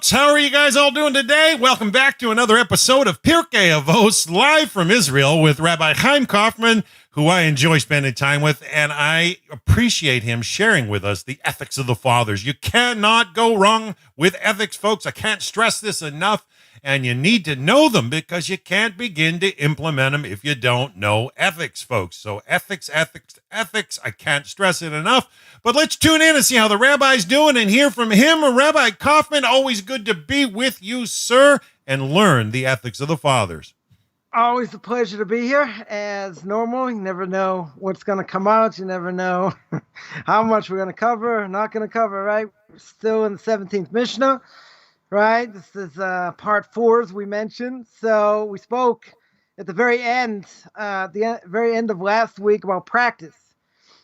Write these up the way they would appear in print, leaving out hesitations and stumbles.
folks. How are you guys all doing today? Welcome back to another episode of Pirkei Avos, live from Israel with Rabbi Chaim Coffman, who I enjoy spending time with, and I appreciate him sharing with us the ethics of the fathers. You cannot go wrong with ethics, folks. I can't stress this enough, and you need to know them because you can't begin to implement them if you don't know ethics, folks. So ethics. I can't stress it enough. But let's tune in and see how the rabbi's doing and hear from him. Rabbi Coffman, always good to be with you, sir, and learn the ethics of the fathers. Always a pleasure to be here. As normal, you never know what's going to come out. You never know how much we're going to cover, not going to cover, right? We're still in the 17th Mishnah, right? This is part 4, as we mentioned. So we spoke at the very end of last week about practice,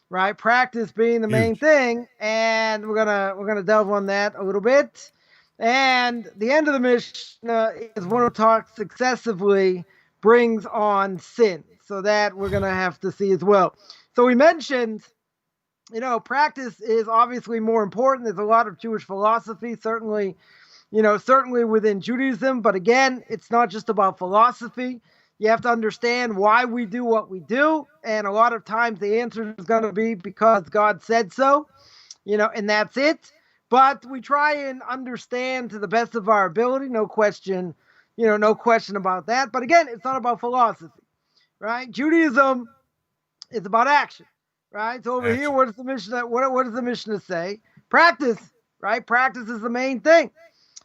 right? Practice being the main thing, and we're gonna delve on that a little bit. And the end of the Mishnah is one who talks excessively brings on sin. So that we're going to have to see as well. So we mentioned, practice is obviously more important. There's a lot of Jewish philosophy, certainly within Judaism. But again, it's not just about philosophy. You have to understand why we do what we do. And a lot of times the answer is going to be because God said so, and that's it. But we try and understand to the best of our ability, no question about that. But again, it's not about philosophy, right? Judaism is about action, right? So over here, what does the Mishnah say? Practice, right? Practice is the main thing.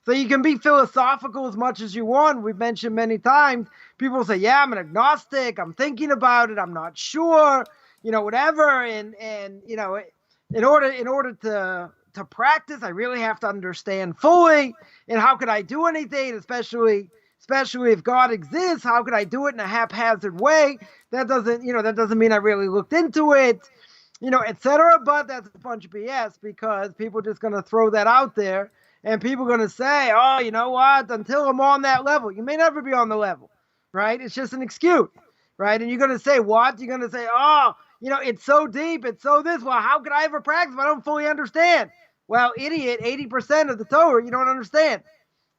So you can be philosophical as much as you want. We've mentioned many times, people say, yeah, I'm an agnostic. I'm thinking about it. I'm not sure, whatever. And in order to practice, I really have to understand fully. And how could I do anything, especially if God exists? How could I do it in a haphazard way? That doesn't mean I really looked into it, etc. But that's a bunch of BS, because people are just going to throw that out there, and people are going to say, oh, you know what? Until I'm on that level, you may never be on the level, right? It's just an excuse, right? And you're going to say what? You're going to say, oh, it's so deep, it's so this. Well, how could I ever practice if I don't fully understand? Well, idiot, 80% of the Torah you don't understand.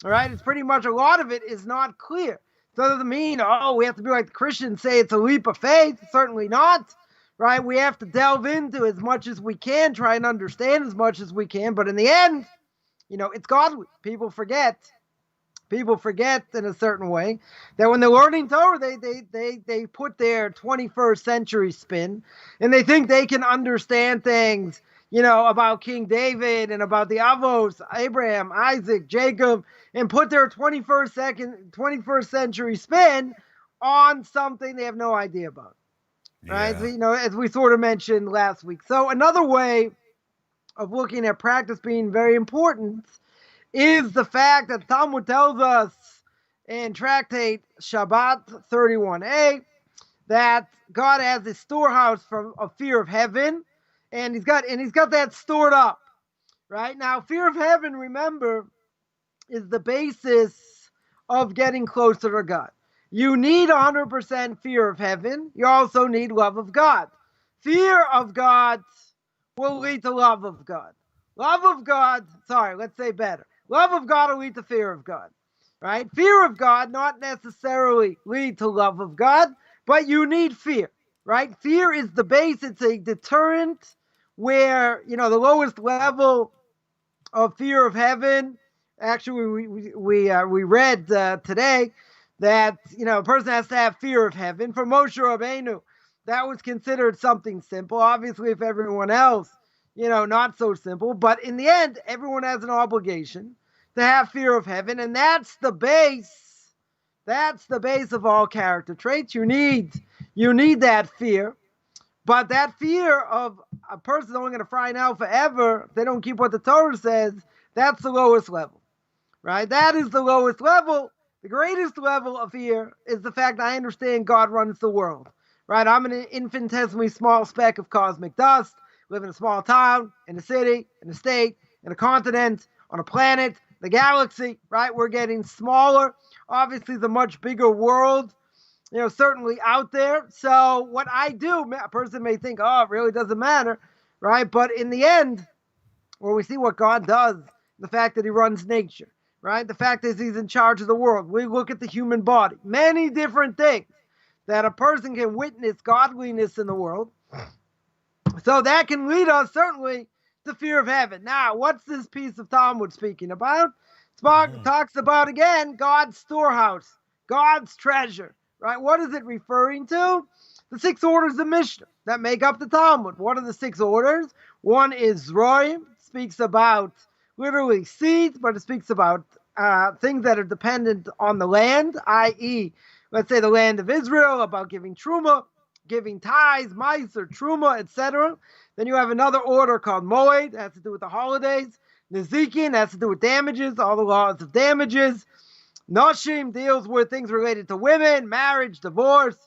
All right, it's pretty much, a lot of it is not clear. So it doesn't mean, we have to be like the Christians, say it's a leap of faith. Certainly not, right? We have to delve into as much as we can, try and understand as much as we can. But in the end, it's godly. People forget in a certain way that when they're learning Torah, they put their 21st century spin, and they think they can understand things, about King David and about the Avos, Abraham, Isaac, Jacob, and put their 21st century spin on something they have no idea about, right? So, as we sort of mentioned last week. So another way of looking at practice being very important is the fact that Talmud tells us in Tractate Shabbat 31a that God has a storehouse of fear of heaven, and he's got that stored up, right? Now, fear of heaven, remember, is the basis of getting closer to God. You need 100% fear of heaven. You also need love of God. Fear of God will lead to love of God. Love of God will lead to fear of God, right? Fear of God not necessarily lead to love of God, but you need fear, right? Fear is the base. It's a deterrent where, the lowest level of fear of heaven. Actually, we read today that, a person has to have fear of heaven. For Moshe Rabbeinu, that was considered something simple. Obviously, if everyone else, not so simple. But in the end, everyone has an obligation to have fear of heaven. And that's the base. That's the base of all character traits. You need that fear. But that fear of a person only going to fry now forever, if they don't keep what the Torah says, that's the lowest level, right? That is the lowest level. The greatest level of fear is the fact that I understand God runs the world, right? I'm an infinitesimally small speck of cosmic dust, live in a small town, in a city, in a state, in a continent, on a planet, the galaxy, right? We're getting smaller. Obviously, the much bigger world, certainly out there. So what I do, a person may think, oh, it really doesn't matter, right? But in the end, when we see what God does, the fact that he runs nature, right? The fact is he's in charge of the world. We look at the human body, many different things that a person can witness godliness in the world. So that can lead us certainly to fear of heaven. Now, what's this piece of Talmud speaking about? It talks about, again, God's storehouse, God's treasure, right? What is it referring to? The 6 orders of Mishnah that make up the Talmud. What are the 6 orders? One is Zroim, speaks about literally seeds, but it speaks about things that are dependent on the land, i.e., let's say the land of Israel, about giving truma, giving tithes, meiser, truma, etc. Then you have another order called Moed, that has to do with the holidays. Nezikin has to do with damages, all the laws of damages. Noshim deals with things related to women, marriage, divorce,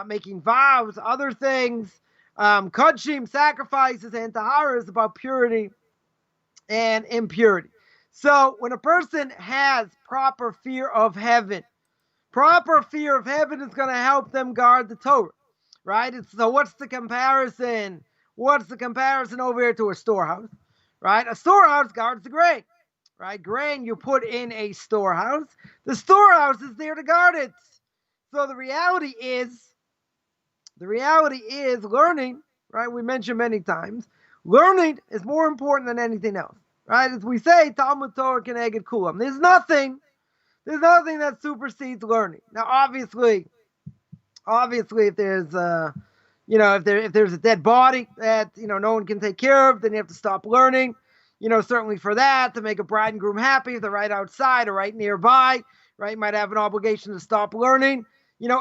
making vows, other things. Kodshim, sacrifices, and Tahara is about purity and impurity. So when a person has proper fear of heaven is going to help them guard the Torah, right? So what's the comparison? What's the comparison over here to a storehouse, right? A storehouse guards the grain, right? Grain you put in a storehouse. The storehouse is there to guard it. So the reality is learning, right? We mentioned many times, learning is more important than anything else, right? As we say, Talmud Torah keneged kulam. There's nothing that supersedes learning. Now, obviously, if there's if there's a dead body that no one can take care of, then you have to stop learning. Certainly for that, to make a bride and groom happy, if they're right outside or right nearby, right, you might have an obligation to stop learning,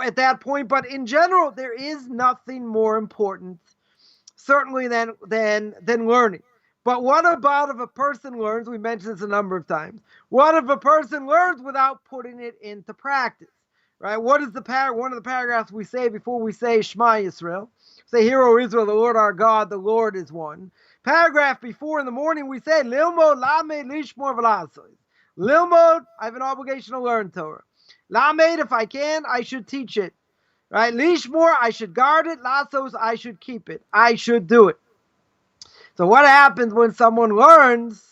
at that point. But in general, there is nothing more important, certainly than learning. But what about if a person learns? We mentioned this a number of times. What if a person learns without putting it into practice? Right? What is one of the paragraphs we say before we say Shema Yisrael? Say, Hear, O Israel, the Lord our God, the Lord is one. Paragraph before in the morning we say, Lilmod, Lamed, Lishmor, V'lasos. Lilmod, I have an obligation to learn Torah. Lamed, if I can, I should teach it. Right? Lishmor, I should guard it. Lasos, I should keep it. I should do it. So what happens when someone learns,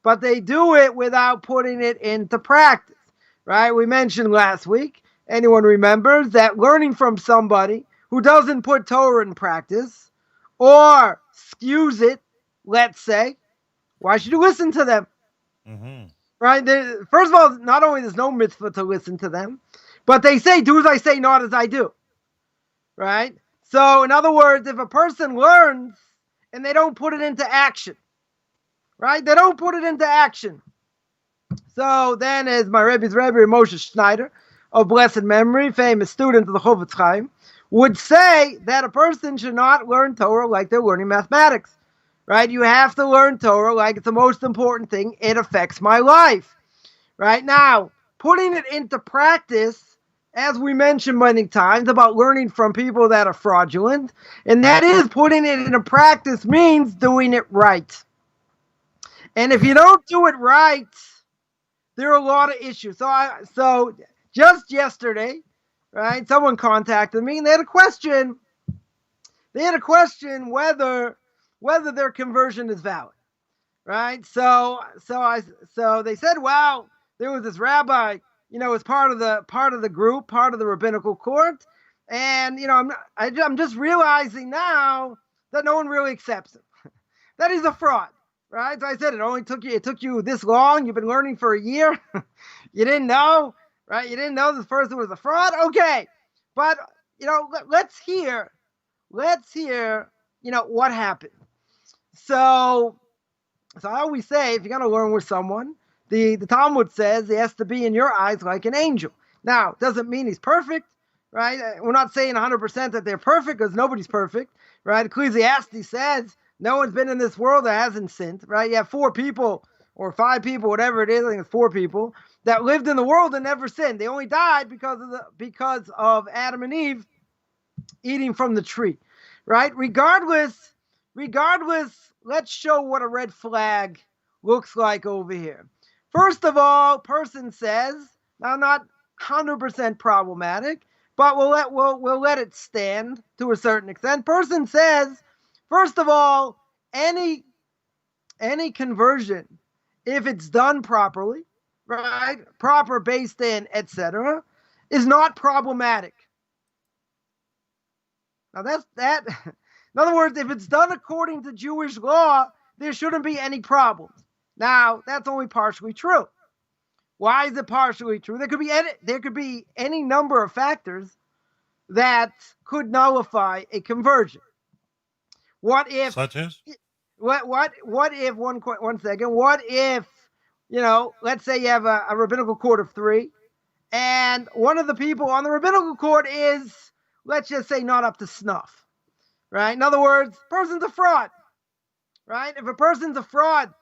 but they do it without putting it into practice? Right? We mentioned last week, anyone remembers, that learning from somebody who doesn't put Torah in practice or skews it, let's say, why should you listen to them? Mm-hmm. Right? First of all, not only there's no mitzvah to listen to them, but they say, do as I say, not as I do. Right? So, in other words, if a person learns and they don't put it into action, right? They don't put it into action. So then, as my Rebbe's Rebbe, Moshe Schneider, of blessed memory, famous student of the Avos Chaim, would say that a person should not learn Torah like they're learning mathematics, right? You have to learn Torah like it's the most important thing. It affects my life, right? Now, putting it into practice, as we mentioned many times, about learning from people that are fraudulent, and that is putting it into practice means doing it right. And if you don't do it right, there are a lot of issues. So just yesterday, right, someone contacted me and they had a question. They had a question whether their conversion is valid, right? So they said, wow, there was this rabbi, as part of the group, part of the rabbinical court, and I'm just realizing now that no one really accepts him, that he's a fraud, right? So I said, it took you this long. You've been learning for a year. You didn't know, right? You didn't know this person was a fraud. Okay, but let's hear, what happened. So I always say, if you're going to learn with someone, the Talmud says he has to be in your eyes like an angel. Now, doesn't mean he's perfect, right? We're not saying 100% that they're perfect, because nobody's perfect, right? Ecclesiastes says no one's been in this world that hasn't sinned, right? You have 4 people or 5 people, whatever it is, I think it's 4 people, that lived in the world and never sinned. They only died because of Adam and Eve eating from the tree, right? Regardless, let's show what a red flag looks like over here. First of all, person says, now not 100% problematic, but we'll let it stand to a certain extent. Person says, first of all, any conversion, if it's done properly, right? Proper, based in, etc., is not problematic. Now that's that. In other words, if it's done according to Jewish law, there shouldn't be any problems. Now, that's only partially true. Why is it partially true? There could be any number of factors that could nullify a conversion. What if? Such as? What if? One second. What if? Let's say you have a rabbinical court of 3, and one of the people on the rabbinical court is, let's just say, not up to snuff, right? In other words, person's a fraud, right? If a person's a fraud,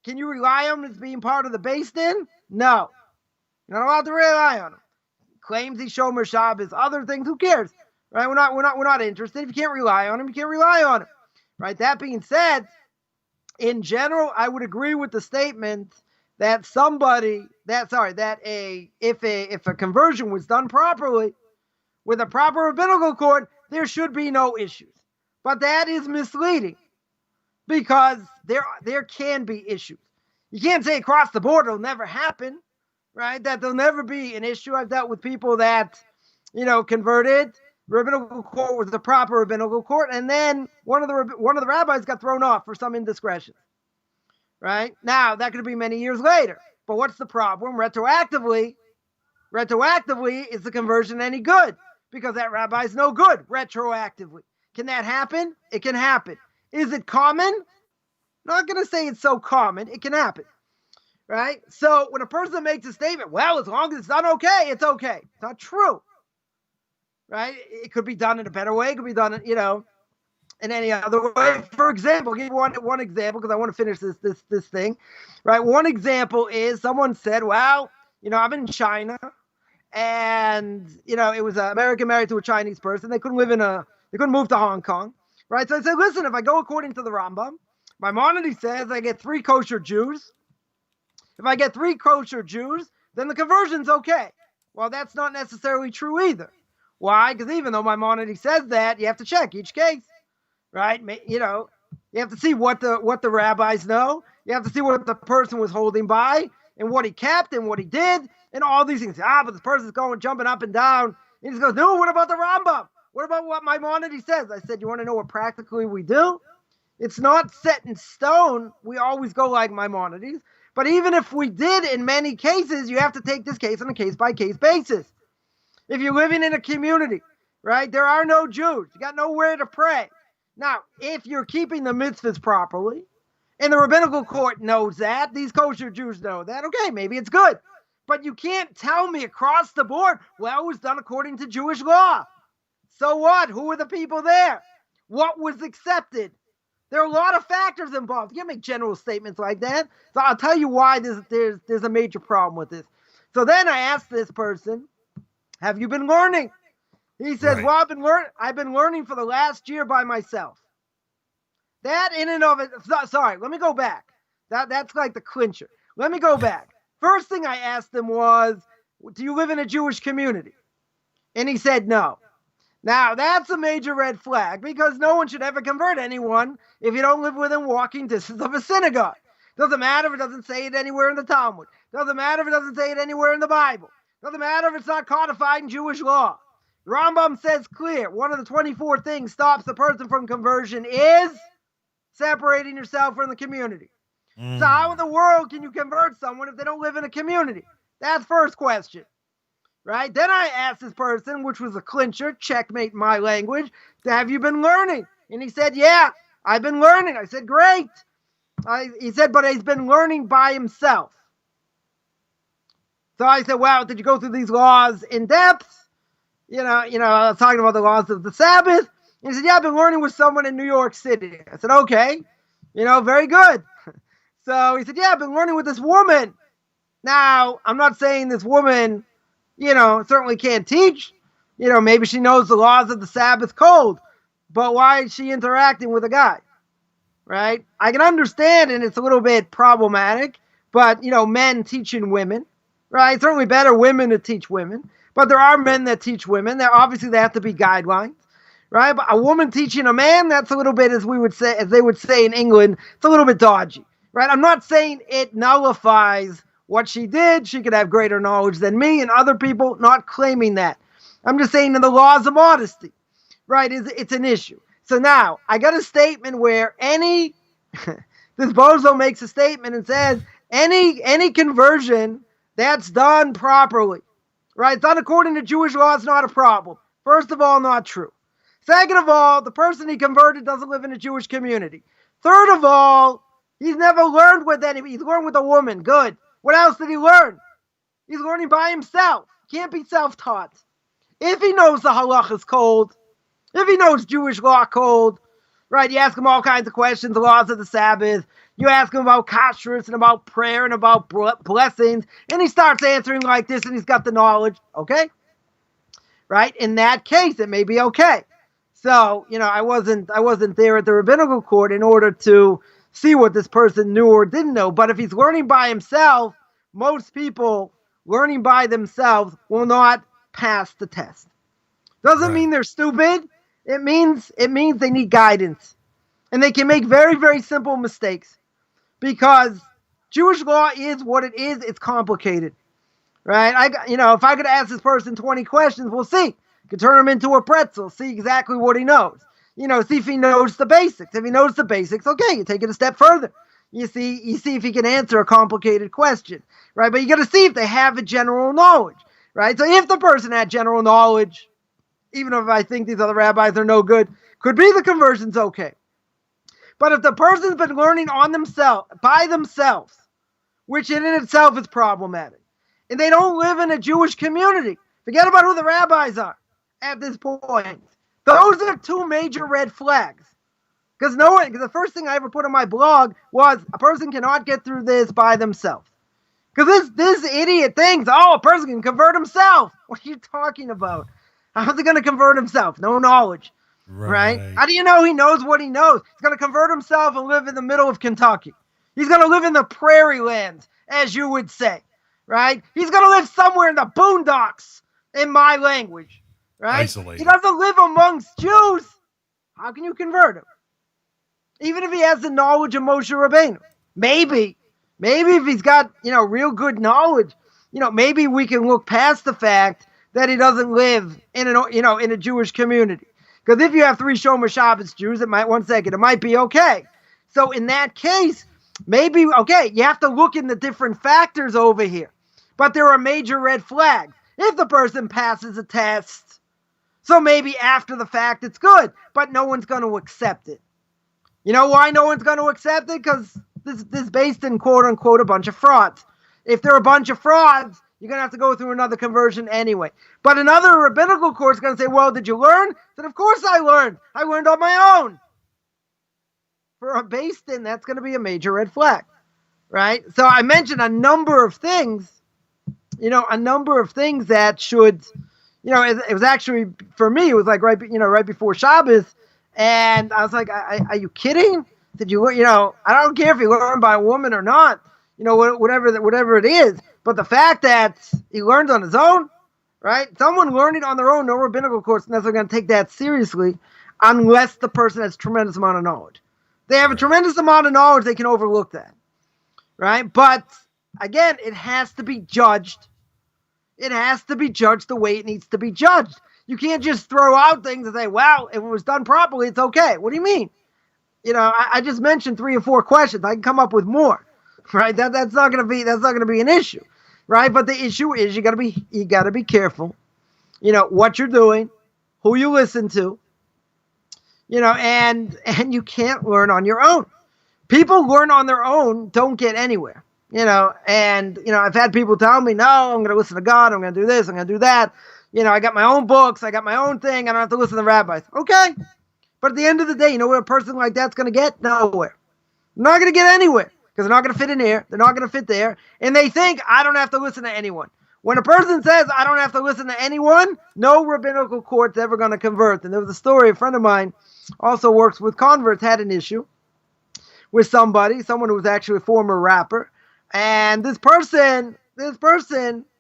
can you rely on him as being part of the Beis Din? No. You're not allowed to rely on him. Claims he's Shomer Shabbos, other things, who cares? Right? We're not interested. If you can't rely on him, you can't rely on him. Right? That being said, in general, I would agree with the statement that if a conversion was done properly with a proper rabbinical court, there should be no issues. But that is misleading, because there can be issues. You can't say across the board it'll never happen, right? That there'll never be an issue. I've dealt with people that, converted. Rabbinical court was the proper rabbinical court, and then one of the rabbis got thrown off for some indiscretion. Right? Now, that could be many years later. But what's the problem? Retroactively, is the conversion any good? Because that rabbi's no good retroactively. Can that happen? It can happen. Is it common? Not going to say it's so common. It can happen. Right? So when a person makes a statement, well, as long as it's done okay, it's okay. It's not true. Right? It could be done in a better way. It could be done, in any other way. For example, I'll give you one example, because I want to finish this thing. Right? One example is someone said, well, I'm in China, and it was an American married to a Chinese person. They couldn't move to Hong Kong. Right? So I said, listen, if I go according to the Rambam, Maimonides says I get 3 kosher Jews. If I get 3 kosher Jews, then the conversion's okay. Well, that's not necessarily true either. Why? Because even though Maimonides says that, you have to check each case, right? You have to see what the rabbis know. You have to see what the person was holding by, and what he kept, and what he did, and all these things. But this person's jumping up and down. He just goes, no, what about the Rambam? What about what Maimonides says? I said, you want to know what practically we do? It's not set in stone. We always go like Maimonides. But even if we did, in many cases, you have to take this case on a case-by-case basis. If you're living in a community, right, there are no Jews. You got nowhere to pray. Now, if you're keeping the mitzvahs properly, and the rabbinical court knows that, these kosher Jews know that, okay, maybe it's good. But you can't tell me across the board, well, it was done according to Jewish law. So what? Who were the people there? What was accepted? There are a lot of factors involved. You can't make general statements like that. So I'll tell you why there's a major problem with this. So then I asked this person, have you been learning? He says, right. Well, I've been learning for the last year by myself. That in and of it, sorry, let me go back. That's like the clincher. Let me go back. First thing I asked him was, do you live in a Jewish community? And he said no. Now, that's a major red flag, because no one should ever convert anyone if you don't live within walking distance of a synagogue. Doesn't matter if it doesn't say it anywhere in the Talmud. Doesn't matter if it doesn't say it anywhere in the Bible. Doesn't matter if it's not codified in Jewish law. The Rambam says clear, one of the 24 things stops the person from conversion is separating yourself from the community. So how in the world can you convert someone if they don't live in a community? That's first question. Right? Then I asked this person, which was a clincher, checkmate in my language, have you been learning? And he said, yeah, I've been learning. I said, great. He said, but he's been learning by himself. So I said, well, did you go through these laws in depth? I was talking about the laws of the Sabbath. And he said, yeah, I've been learning with someone in New York City. I said, okay, very good. So he said, yeah, I've been learning with this woman. Now, I'm not saying this woman, certainly can't teach. Maybe she knows the laws of the Sabbath code. But why is she interacting with a guy? Right? I can understand, and it's a little bit problematic, but, men teaching women. Right? It's certainly better women to teach women. But there are men that teach women. There have to be guidelines. Right? But a woman teaching a man, that's a little bit, as they would say in England, it's a little bit dodgy. Right? I'm not saying it nullifies what she did. She could have greater knowledge than me, and other people not claiming that. I'm just saying in the laws of modesty, right? It's an issue. So now I got a statement where this bozo makes a statement and says any conversion that's done properly, right? Done according to Jewish law is not a problem. First of all, not true. Second of all, the person he converted doesn't live in a Jewish community. Third of all, he's never learned with anybody. He's learned with a woman. Good. What else did he learn? He's learning by himself. Can't be self-taught. If he knows the halachas cold, if he knows Jewish law cold, right? You ask him all kinds of questions, the laws of the Sabbath. You ask him about kashrus and about prayer and about blessings, and he starts answering like this, and he's got the knowledge. Okay, right? In that case, it may be okay. So, I wasn't there at the rabbinical court in order to see what this person knew or didn't know. But if he's learning by himself, most people learning by themselves will not pass the test. Doesn't mean they're stupid. It means they need guidance. And they can make very, very simple mistakes. Because Jewish law is what it is. It's complicated. Right? If I could ask this person 20 questions, we'll see. Could turn him into a pretzel, see exactly what he knows. See if he knows the basics. If he knows the basics, okay, you take it a step further. You see if he can answer a complicated question, right? But you got to see if they have a general knowledge, right? So if the person had general knowledge, even if I think these other rabbis are no good, could be the conversion's okay. But if the person's been learning by themselves, which in itself is problematic, and they don't live in a Jewish community, forget about who the rabbis are at this point. Those are two major red flags. Because the first thing I ever put on my blog was a person cannot get through this by themselves. Because this idiot thinks, a person can convert himself. What are you talking about? How's he going to convert himself? No knowledge. Right? How do you know he knows what he knows? He's going to convert himself and live in the middle of Kentucky. He's going to live in the prairie lands, as you would say. Right? He's going to live somewhere in the boondocks, in my language. Right? Isolated. He doesn't live amongst Jews. How can you convert him? Even if he has the knowledge of Moshe Rabbeinu. Maybe if he's got, real good knowledge, maybe we can look past the fact that he doesn't live in a Jewish community. Because if you have 3 Shomer Shabbos Jews, it might be okay. So in that case, maybe, okay, you have to look in the different factors over here. But there are major red flags. If the person passes a test, so maybe after the fact it's good, but no one's going to accept it. You know why no one's going to accept it? Because this is based in quote-unquote a bunch of frauds. If they're a bunch of frauds, you're going to have to go through another conversion anyway. But another rabbinical court is going to say, well, did you learn? I said, of course I learned. I learned on my own. For a based in, that's going to be a major red flag. Right? So I mentioned a number of things, that should... it was actually, for me, it was like right before Shabbos, and I was like, are you kidding? Did you, I don't care if you learn by a woman or not, whatever it is, but the fact that he learned on his own, right? Someone learning on their own, no rabbinical course, necessarily going to take that seriously, unless the person has a tremendous amount of knowledge. They have a tremendous amount of knowledge, they can overlook that, right? But, again, it has to be judged. It has to be judged the way it needs to be judged. You can't just throw out things and say, well, if it was done properly, it's okay. What do you mean? I just mentioned 3 or 4 questions. I can come up with more, right? That's not going to be an issue, right? But the issue is you got to be careful, what you're doing, who you listen to, and you can't learn on your own. People learn on their own, don't get anywhere. I've had people tell me, no, I'm going to listen to God. I'm going to do this. I'm going to do that. I got my own books. I got my own thing. I don't have to listen to the rabbis. Okay. But at the end of the day, where a person like that's going to get? Nowhere. They're not going to get anywhere because they're not going to fit in here. They're not going to fit there. And they think, I don't have to listen to anyone. When a person says, I don't have to listen to anyone, no rabbinical court's ever going to convert. And there was a story, a friend of mine also works with converts, had an issue with someone who was actually a former rapper. And this person,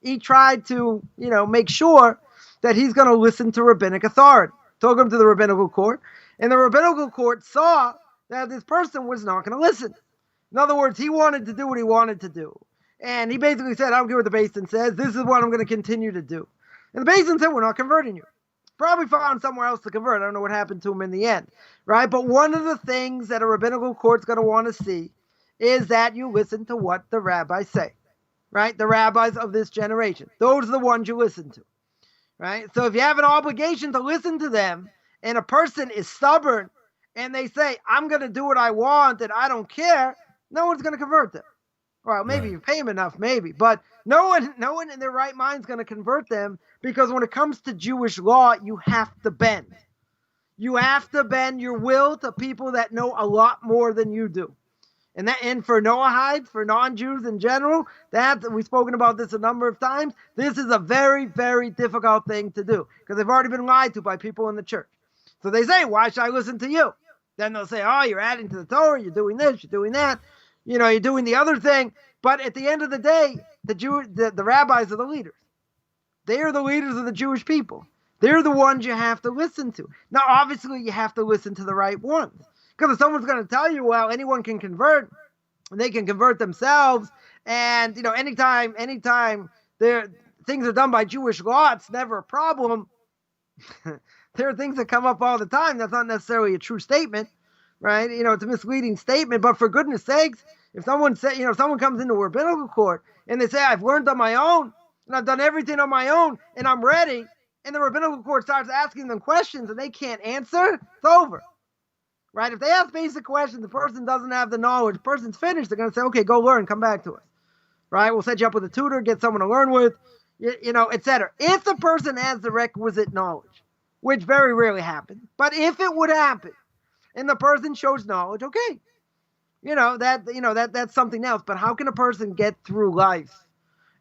he tried to, make sure that he's going to listen to rabbinic authority. Took him to the rabbinical court. And the rabbinical court saw that this person was not going to listen. In other words, he wanted to do what he wanted to do. And he basically said, I don't care what the Beis Din says. This is what I'm going to continue to do. And the Beis Din said, we're not converting you. Probably found somewhere else to convert. I don't know what happened to him in the end, right? But one of the things that a rabbinical court's going to want to see is that you listen to what the rabbis say, right? The rabbis of this generation. Those are the ones you listen to, right? So if you have an obligation to listen to them and a person is stubborn and they say, I'm going to do what I want and I don't care, no one's going to convert them. Well, maybe you pay them enough, maybe, but no one in their right mind is going to convert them, because when it comes to Jewish law, you have to bend. You have to bend your will to people that know a lot more than you do. And for Noahides, for non-Jews in general, we've spoken about this a number of times, this is a very, very difficult thing to do, because they've already been lied to by people in the church. So they say, why should I listen to you? Then they'll say, oh, you're adding to the Torah, you're doing this, you're doing that. You're doing the other thing. But at the end of the day, the rabbis are the leaders. They are the leaders of the Jewish people. They're the ones you have to listen to. Now, obviously, you have to listen to the right ones. Because if someone's going to tell you, well, anyone can convert, they can convert themselves, and, anytime things are done by Jewish law, it's never a problem. There are things that come up all the time. That's not necessarily a true statement. Right? It's a misleading statement, but for goodness sakes, if someone comes into a rabbinical court and they say, I've learned on my own and I've done everything on my own and I'm ready, and the rabbinical court starts asking them questions and they can't answer, it's over. Right? If they ask basic questions, the person doesn't have the knowledge, the person's finished, they're going to say, okay, go learn, come back to us. Right? We'll set you up with a tutor, get someone to learn with, etc. If the person has the requisite knowledge, which very rarely happens, but if it would happen, and the person shows knowledge, okay. That's something else. But how can a person get through life,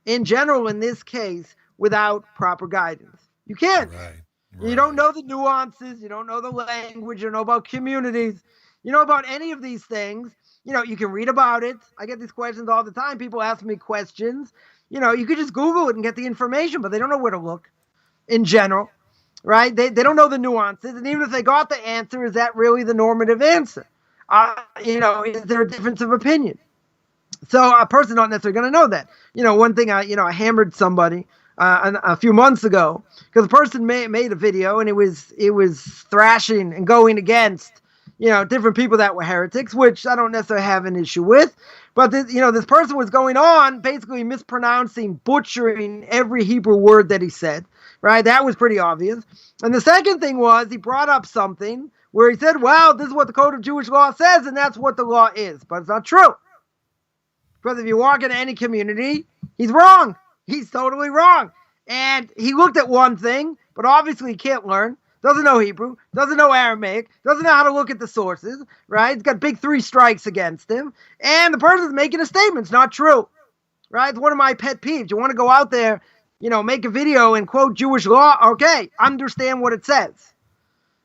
in general, in this case, without proper guidance? You can't. Right. You don't know the nuances. You don't know the language. You don't know about communities. You know about any of these things. You can read about it. I get these questions all the time. People ask me questions. You could just Google it and get the information, but they don't know where to look in general. Right? They don't know the nuances. And even if they got the answer, is that really the normative answer? Is there a difference of opinion? So a person's not necessarily going to know that. One thing I hammered somebody a few months ago, because the person made a video and it was thrashing and going against, different people that were heretics, which I don't necessarily have an issue with. But this person was going on basically mispronouncing, butchering every Hebrew word that he said. Right? That was pretty obvious. And the second thing was he brought up something where he said, well, this is what the Code of Jewish Law says, and that's what the law is. But it's not true. Because if you walk into any community, he's wrong. He's totally wrong. And he looked at one thing, but obviously he can't learn, doesn't know Hebrew, doesn't know Aramaic, doesn't know how to look at the sources, right? He's got big 3 strikes against him. And the person's making a statement. It's not true. Right? It's one of my pet peeves. You want to go out there, make a video and quote Jewish law, okay, understand what it says,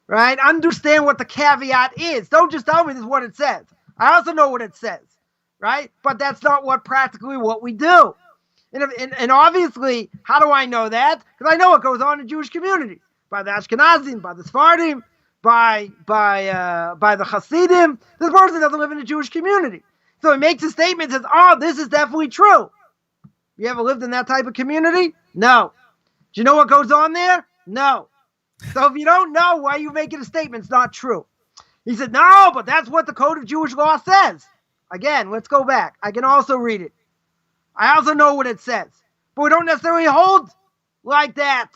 right? Understand what the caveat is. Don't just tell me this is what it says. I also know what it says, right? But that's not practically what we do. And obviously, how do I know that? Because I know what goes on in Jewish communities, by the Ashkenazim, by the Sephardim, by the Hasidim. This person doesn't live in a Jewish community. So he makes a statement and says, oh, this is definitely true. You ever lived in that type of community? No. Do you know what goes on there? No. So if you don't know, why are you making a statement? It's not true. He said, no, but that's what the Code of Jewish Law says. Again, let's go back. I can also read it. I also know what it says. But we don't necessarily hold like that,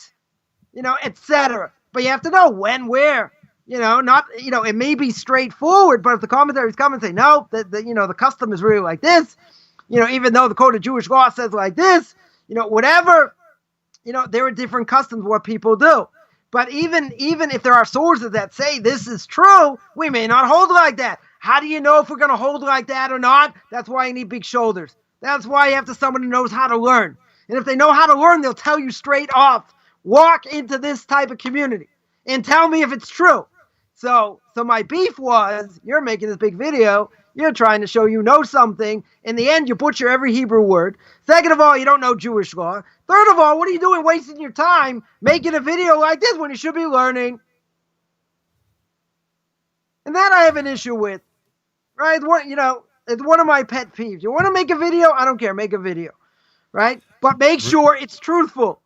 etc. But you have to know when, where, it may be straightforward, but if the commentaries come and say, no, the custom is really like this, even though the Code of Jewish Law says like this, whatever, there are different customs what people do. But even if there are sources that say this is true, we may not hold like that. How do you know if we're going to hold like that or not? That's why you need big shoulders. That's why you have to someone who knows how to learn. And if they know how to learn, they'll tell you straight off, walk into this type of community and tell me if it's true. So my beef was, you're making this big video, you're trying to show you know something. In the end, you butcher every Hebrew word. Second of all, you don't know Jewish law. Third of all, what are you doing wasting your time making a video like this when you should be learning? And that I have an issue with, right? It's one of my pet peeves. You want to make a video? I don't care. Make a video, right? But make sure it's truthful.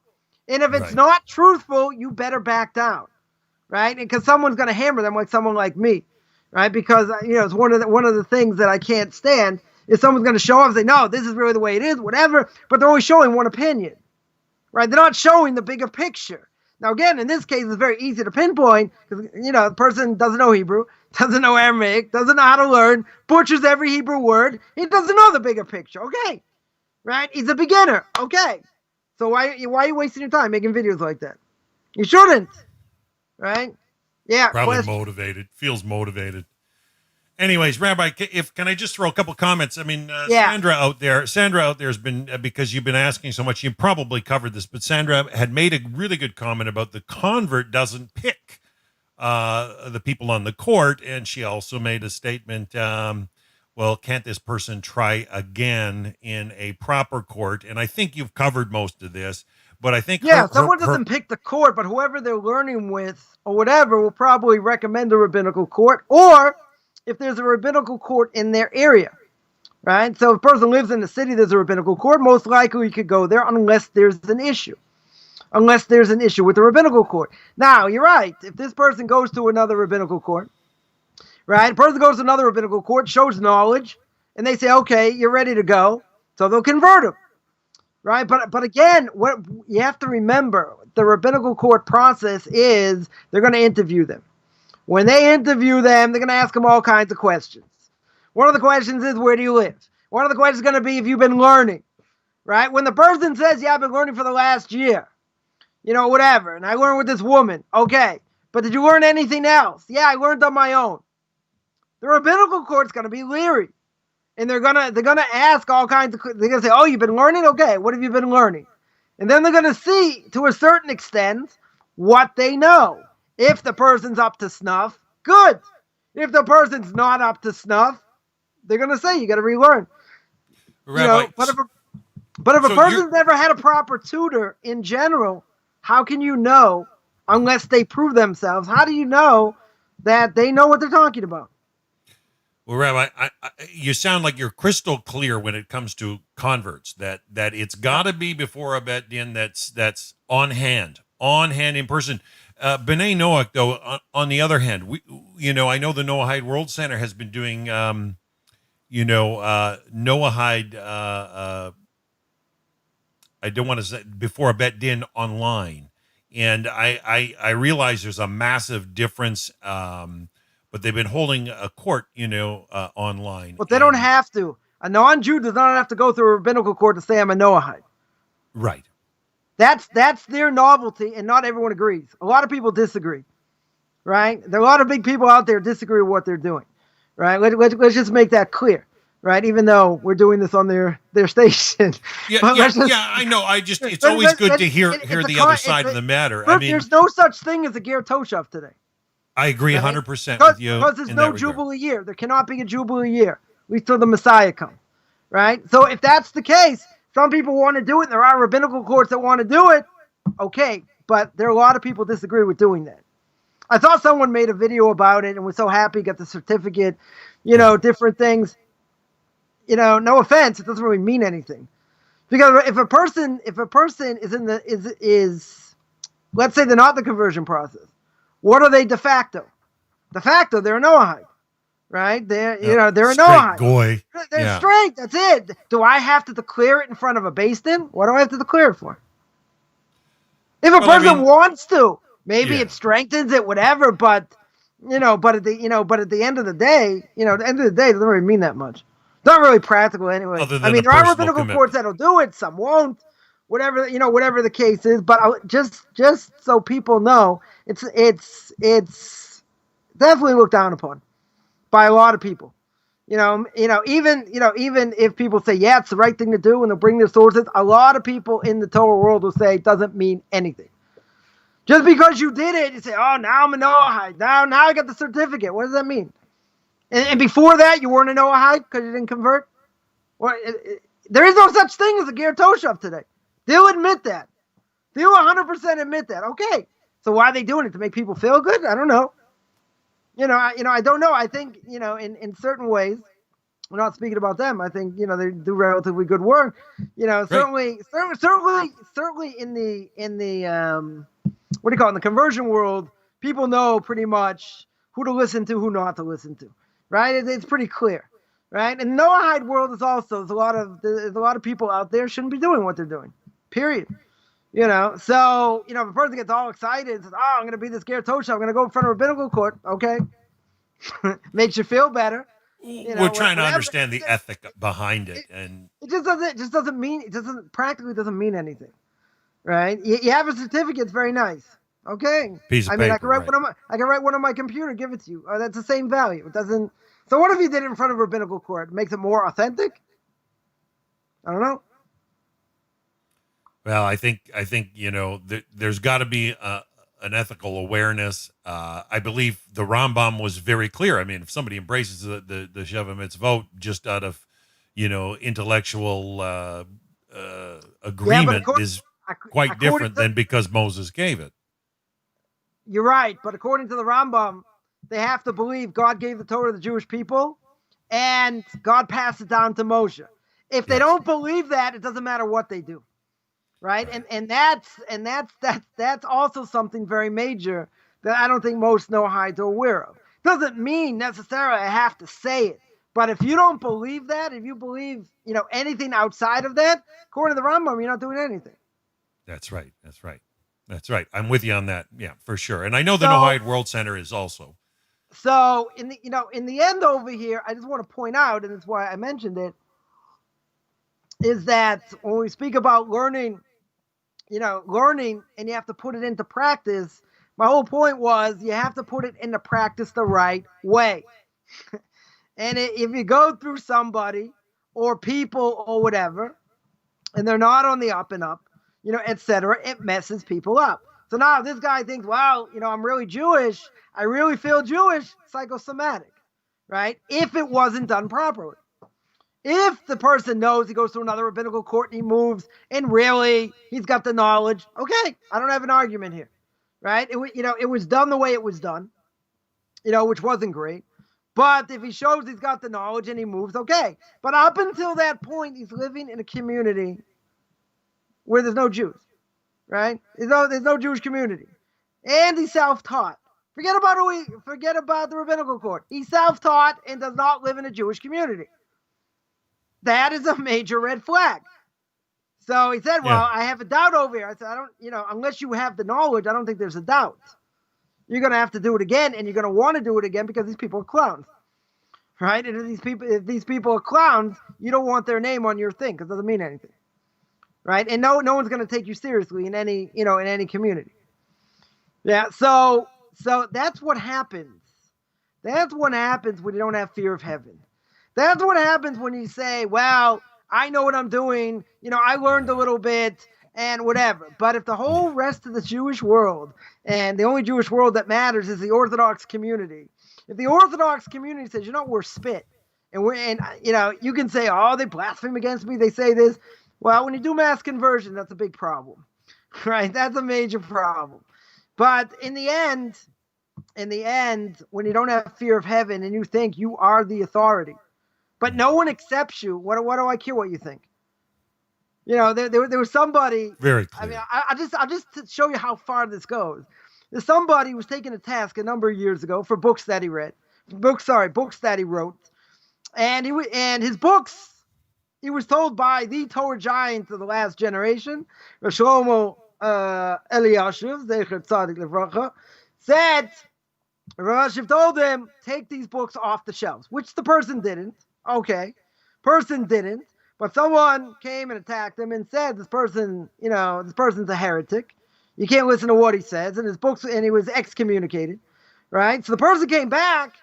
And if it's not truthful, you better back down, right? Because someone's going to hammer them, like someone like me, right? Because it's one of the things that I can't stand is someone's going to show up and say, no, this is really the way it is, whatever. But they're only showing one opinion, right? They're not showing the bigger picture. Now, again, in this case, it's very easy to pinpoint because, the person doesn't know Hebrew, doesn't know Aramaic, doesn't know how to learn, butchers every Hebrew word. He doesn't know the bigger picture. Okay, right? He's a beginner. Okay. So why are you wasting your time making videos like that? You shouldn't, right? Yeah. Probably motivated. Feels motivated. Anyways, Rabbi, can I just throw a couple comments? I mean, Sandra out there has been, because you've been asking so much, you probably covered this, but Sandra had made a really good comment about the convert doesn't pick the people on the court. And she also made a statement, well, can't this person try again in a proper court? And I think you've covered most of this, but I think someone doesn't pick the court, but whoever they're learning with or whatever will probably recommend a rabbinical court, or if there's a rabbinical court in their area, right? So if a person lives in the city, there's a rabbinical court, most likely you could go there unless there's an issue. Unless there's an issue with the rabbinical court. Now, you're right. If this person goes to another rabbinical court, right? A person goes to another rabbinical court, shows knowledge, and they say, okay, you're ready to go. So they'll convert him, right? But again, what you have to remember, the rabbinical court process is they're going to interview them. When they interview them, they're going to ask them all kinds of questions. One of the questions is, where do you live? One of the questions is going to be, if you've been learning, right? When the person says, yeah, I've been learning for the last year, whatever, and I learned with this woman, okay, but did you learn anything else? Yeah, I learned on my own. The rabbinical court's going to be leery, and they're going to ask all kinds of, they're going to say, oh, you've been learning? Okay, what have you been learning? And then they're going to see, to a certain extent, what they know. If the person's up to snuff, good. If the person's not up to snuff, they're going to say, you got to relearn. Rabbi, but if a person's never had a proper tutor in general, how can you know, unless they prove themselves, how do you know that they know what they're talking about? Well, Rabbi, you sound like you're crystal clear when it comes to converts, that it's got to be before a bet din that's on hand in person. B'nai Noach, though, on the other hand, I know the Noahide World Center has been doing, Noahide, I don't want to say before a bet din online. And I realize there's a massive difference, but they've been holding a court, online. But they don't have to. A non-Jew does not have to go through a rabbinical court to say I'm a Noahide. Right. That's their novelty, and not everyone agrees. A lot of people disagree, right? There are a lot of big people out there disagree with what they're doing, right? Let's just make that clear, right? Even though we're doing this on their station. Yeah, I know. It's always good to hear the other side of the matter. I mean, there's no such thing as a Ger Toshav today. I agree 100% with you. Because there's no Jubilee year. There cannot be a Jubilee year, at least till the Messiah comes, right? So if that's the case, some people want to do it, and there are rabbinical courts that want to do it. Okay, but there are a lot of people disagree with doing that. I saw someone made a video about it and was so happy, got the certificate, different things. No offense, it doesn't really mean anything. Because if a person is let's say they're not in the conversion process, what are they de facto? De facto, they're a Noahide. Right? They're a Noahide. Goy. They're straight. That's it. Do I have to declare it in front of a beis din? What do I have to declare it for? If a person wants to, maybe it strengthens it, whatever. But but at the end of the day, it doesn't really mean that much. Not really practical anyway. I mean, there are rabbinical courts that'll do it. Some won't. Whatever the case is. But just so people know, it's definitely looked down upon by a lot of people, even if people say, yeah, it's the right thing to do, and they'll bring their sources, a lot of people in the Torah world will say it doesn't mean anything. Just because you did it, you say, oh, now I'm a Noahide. Now I got the certificate. What does that mean? And before that, you weren't a Noahide because you didn't convert? Well, there is no such thing as a Ger Toshav today. They'll admit that. They'll 100% admit that. Okay, so why are they doing it? To make people feel good? I don't know. I don't know. I think, in certain ways, we're not speaking about them. I think, they do relatively good work. Certainly in the what do you call it, in the conversion world, people know pretty much who to listen to, who not to listen to, right? It's pretty clear, right? In the Noahide world is also, there's a lot of people out there shouldn't be doing what they're doing, period. So, if a person gets all excited and says, oh, I'm going to be this Ger Tosha, I'm going to go in front of a rabbinical court, okay? Makes you feel better. We're trying to understand the ethic behind it. And it just doesn't mean mean anything, right? You have a certificate, it's very nice. Okay. Piece of paper, I can write one on my computer, give it to you. That's the same value. It doesn't. So what if you did it in front of a rabbinical court? It makes it more authentic? I don't know. Well, I think there's got to be an ethical awareness. I believe the Rambam was very clear. I mean, if somebody embraces the Sheva Mitzvot just out of intellectual agreement, is quite different than because Moses gave it. You're right, but according to the Rambam, they have to believe God gave the Torah to the Jewish people, and God passed it down to Moshe. If they don't believe that, it doesn't matter what they do, right? And that's also something very major that I don't think most Noahides are aware of. Doesn't mean necessarily I have to say it, but if you don't believe that, if you believe anything outside of that, according to the Rambam, you're not doing anything. That's right. I'm with you on that. Yeah, for sure. And I know the Noahide World Center is also. So in the end over here, I just want to point out, and that's why I mentioned it, is that when we speak about learning and you have to put it into practice, my whole point was you have to put it into practice the right way. And if you go through somebody or people or whatever, and they're not on the up and up, etc., it messes people up. So now this guy thinks, wow, I'm really Jewish. I really feel Jewish, psychosomatic, right? If it wasn't done properly. If the person knows, he goes to another rabbinical court and he moves, and really he's got the knowledge, okay, I don't have an argument here, right? It was done the way it was done, which wasn't great. But if he shows he's got the knowledge and he moves, okay. But up until that point, he's living in a community where there's no Jews, right? There's no Jewish community, and he's self-taught. Forget about the rabbinical court. He's self-taught and does not live in a Jewish community. That is a major red flag. So he said, well, I have a doubt over here. I said, I don't, unless you have the knowledge, I don't think there's a doubt. You're going to have to do it again, and you're going to want to do it again because these people are clowns, right? And if these people are clowns, you don't want their name on your thing because it doesn't mean anything, right? And no one's going to take you seriously in any community. Yeah, so that's what happens. That's what happens when you don't have fear of heaven. That's what happens when you say, well, I know what I'm doing. I learned a little bit and whatever. But if the whole rest of the Jewish world, and the only Jewish world that matters is the Orthodox community, if the Orthodox community says, we're spit, and you can say, oh, they blaspheme against me, they say this. Well, when you do mass conversion, that's a big problem, right? That's a major problem. But in the end, when you don't have fear of heaven and you think you are the authority, but no one accepts you, what do I care what you think? There was somebody. Very clear. I mean, I'll just to show you how far this goes. There's somebody who was taking a task a number of years ago for books that he wrote, and his books. He was told by the Torah giant of the last generation, Shlomo Eliashiv, Zecher Tzadik Levracha, said, Eliashiv told him, take these books off the shelves, which the person didn't. Okay, person didn't, but someone came and attacked him and said, this person's a heretic. You can't listen to what he says, and his books, and he was excommunicated, right? So the person came back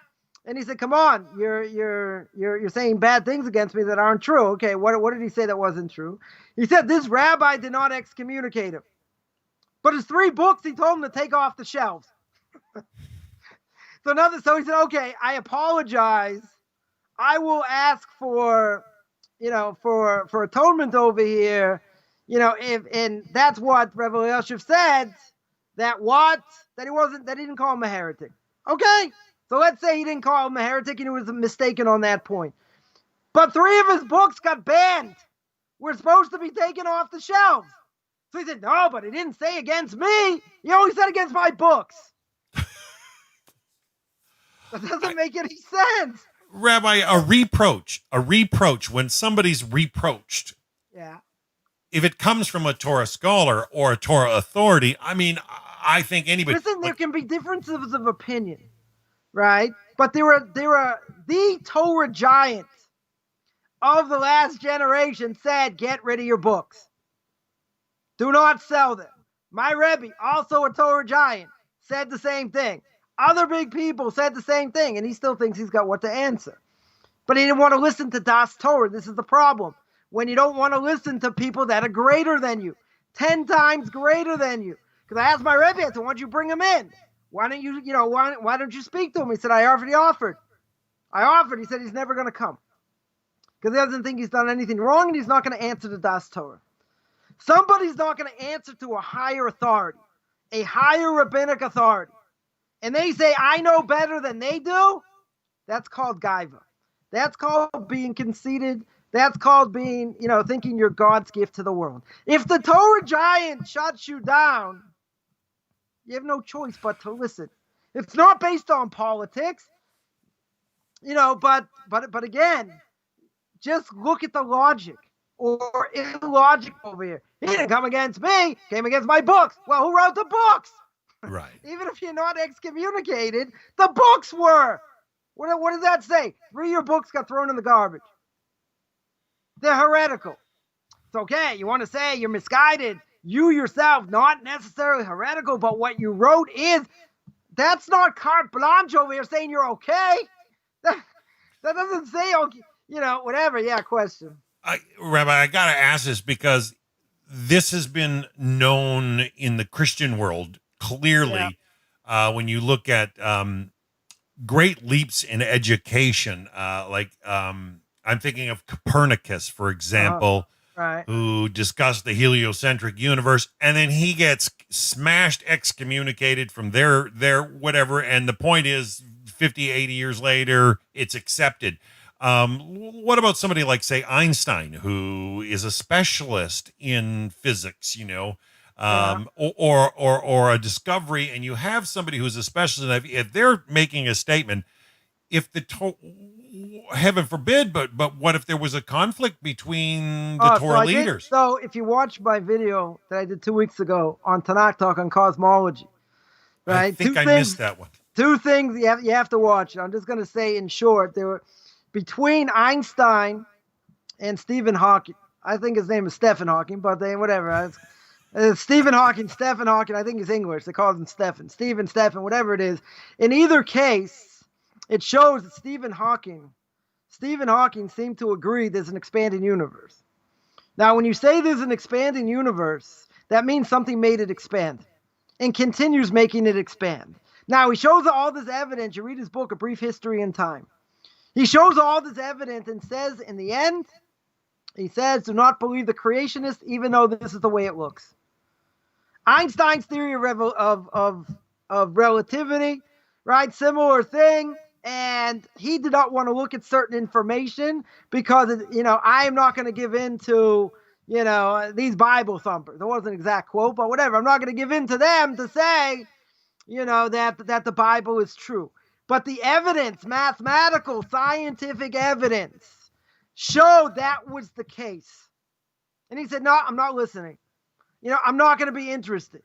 and he said, come on, you're saying bad things against me that aren't true. Okay, what did he say that wasn't true? He said this rabbi did not excommunicate him, but his 3 books he told him to take off the shelves. So he said, okay, I apologize. I will ask for atonement over here. And that's what Rabbi Eliashiv said, that he didn't call him a heretic. Okay. So let's say he didn't call him a heretic and he was mistaken on that point. But 3 of his books got banned. We're supposed to be taken off the shelves. So he said, no, but he didn't say against me. He only said against my books. That doesn't make any sense. Rabbi, a reproach, when somebody's reproached, Yeah. if it comes from a Torah scholar or a Torah authority, I mean, I think anybody. Listen, there can be differences of opinion, right? But they were the Torah giant of the last generation said, get rid of your books. Do not sell them. My Rebbe, also a Torah giant, said the same thing. Other big people said the same thing, and he still thinks he's got what to answer. But he didn't want to listen to Das Torah. This is the problem. When you don't want to listen to people that are greater than you, 10 times greater than you. Because I asked my Rebbe, I said, why don't you bring him in? Why don't you, why don't you speak to him? He said, I already offered. I offered. He said he's never going to come. Because he doesn't think he's done anything wrong, and he's not going to answer to Das Torah. Somebody's not going to answer to a higher authority, a higher rabbinic authority. And they say, I know better than they do. That's called gaiva. That's called being conceited. That's called being, thinking you're God's gift to the world. If the Torah giant shuts you down, you have no choice but to listen. It's not based on politics, but again, just look at the logic or illogic over here. He didn't come against me, came against my books. Well, who wrote the books? Right. Even if you're not excommunicated, the books were. What does that say? 3 of your books got thrown in the garbage. They're heretical. It's okay. You want to say you're misguided. You yourself, not necessarily heretical, but what you wrote is, that's not carte blanche over here saying you're okay. That doesn't say, whatever. Yeah, question. Rabbi, I got to ask this because this has been known in the Christian world clearly. Yeah. When you look at great leaps in education, I'm thinking of Copernicus, for example, right, who discussed the heliocentric universe, and then he gets smashed, excommunicated from their whatever, and the point is 50, 80 years later, it's accepted. What about somebody like, say, Einstein, who is a specialist in physics, or a discovery, and you have somebody who's a specialist, if they're making a statement, heaven forbid, but what if there was a conflict between the Torah leaders? So if you watch my video that I did 2 weeks ago on Tanakh Talk on cosmology, right? I think I missed that one. 2 things you have to watch. I'm just going to say in short, there were between Einstein and Stephen Hawking. I think his name is Stephen Hawking, but whatever. Stephen Hawking, I think he's English. They call him Stephen, whatever it is. In either case, it shows that Stephen Hawking seemed to agree there's an expanding universe. Now, when you say there's an expanding universe, that means something made it expand and continues making it expand. Now, he shows all this evidence. You read his book, A Brief History in Time. He shows all this evidence and says, in the end, he says, do not believe the creationists, even though this is the way it looks. Einstein's theory of relativity, right? Similar thing. And he did not want to look at certain information because, I am not going to give in to, these Bible thumpers. That wasn't an exact quote, but whatever. I'm not going to give in to them to say, that the Bible is true. But the evidence, mathematical, scientific evidence, showed that was the case. And he said, no, I'm not listening. I'm not going to be interested,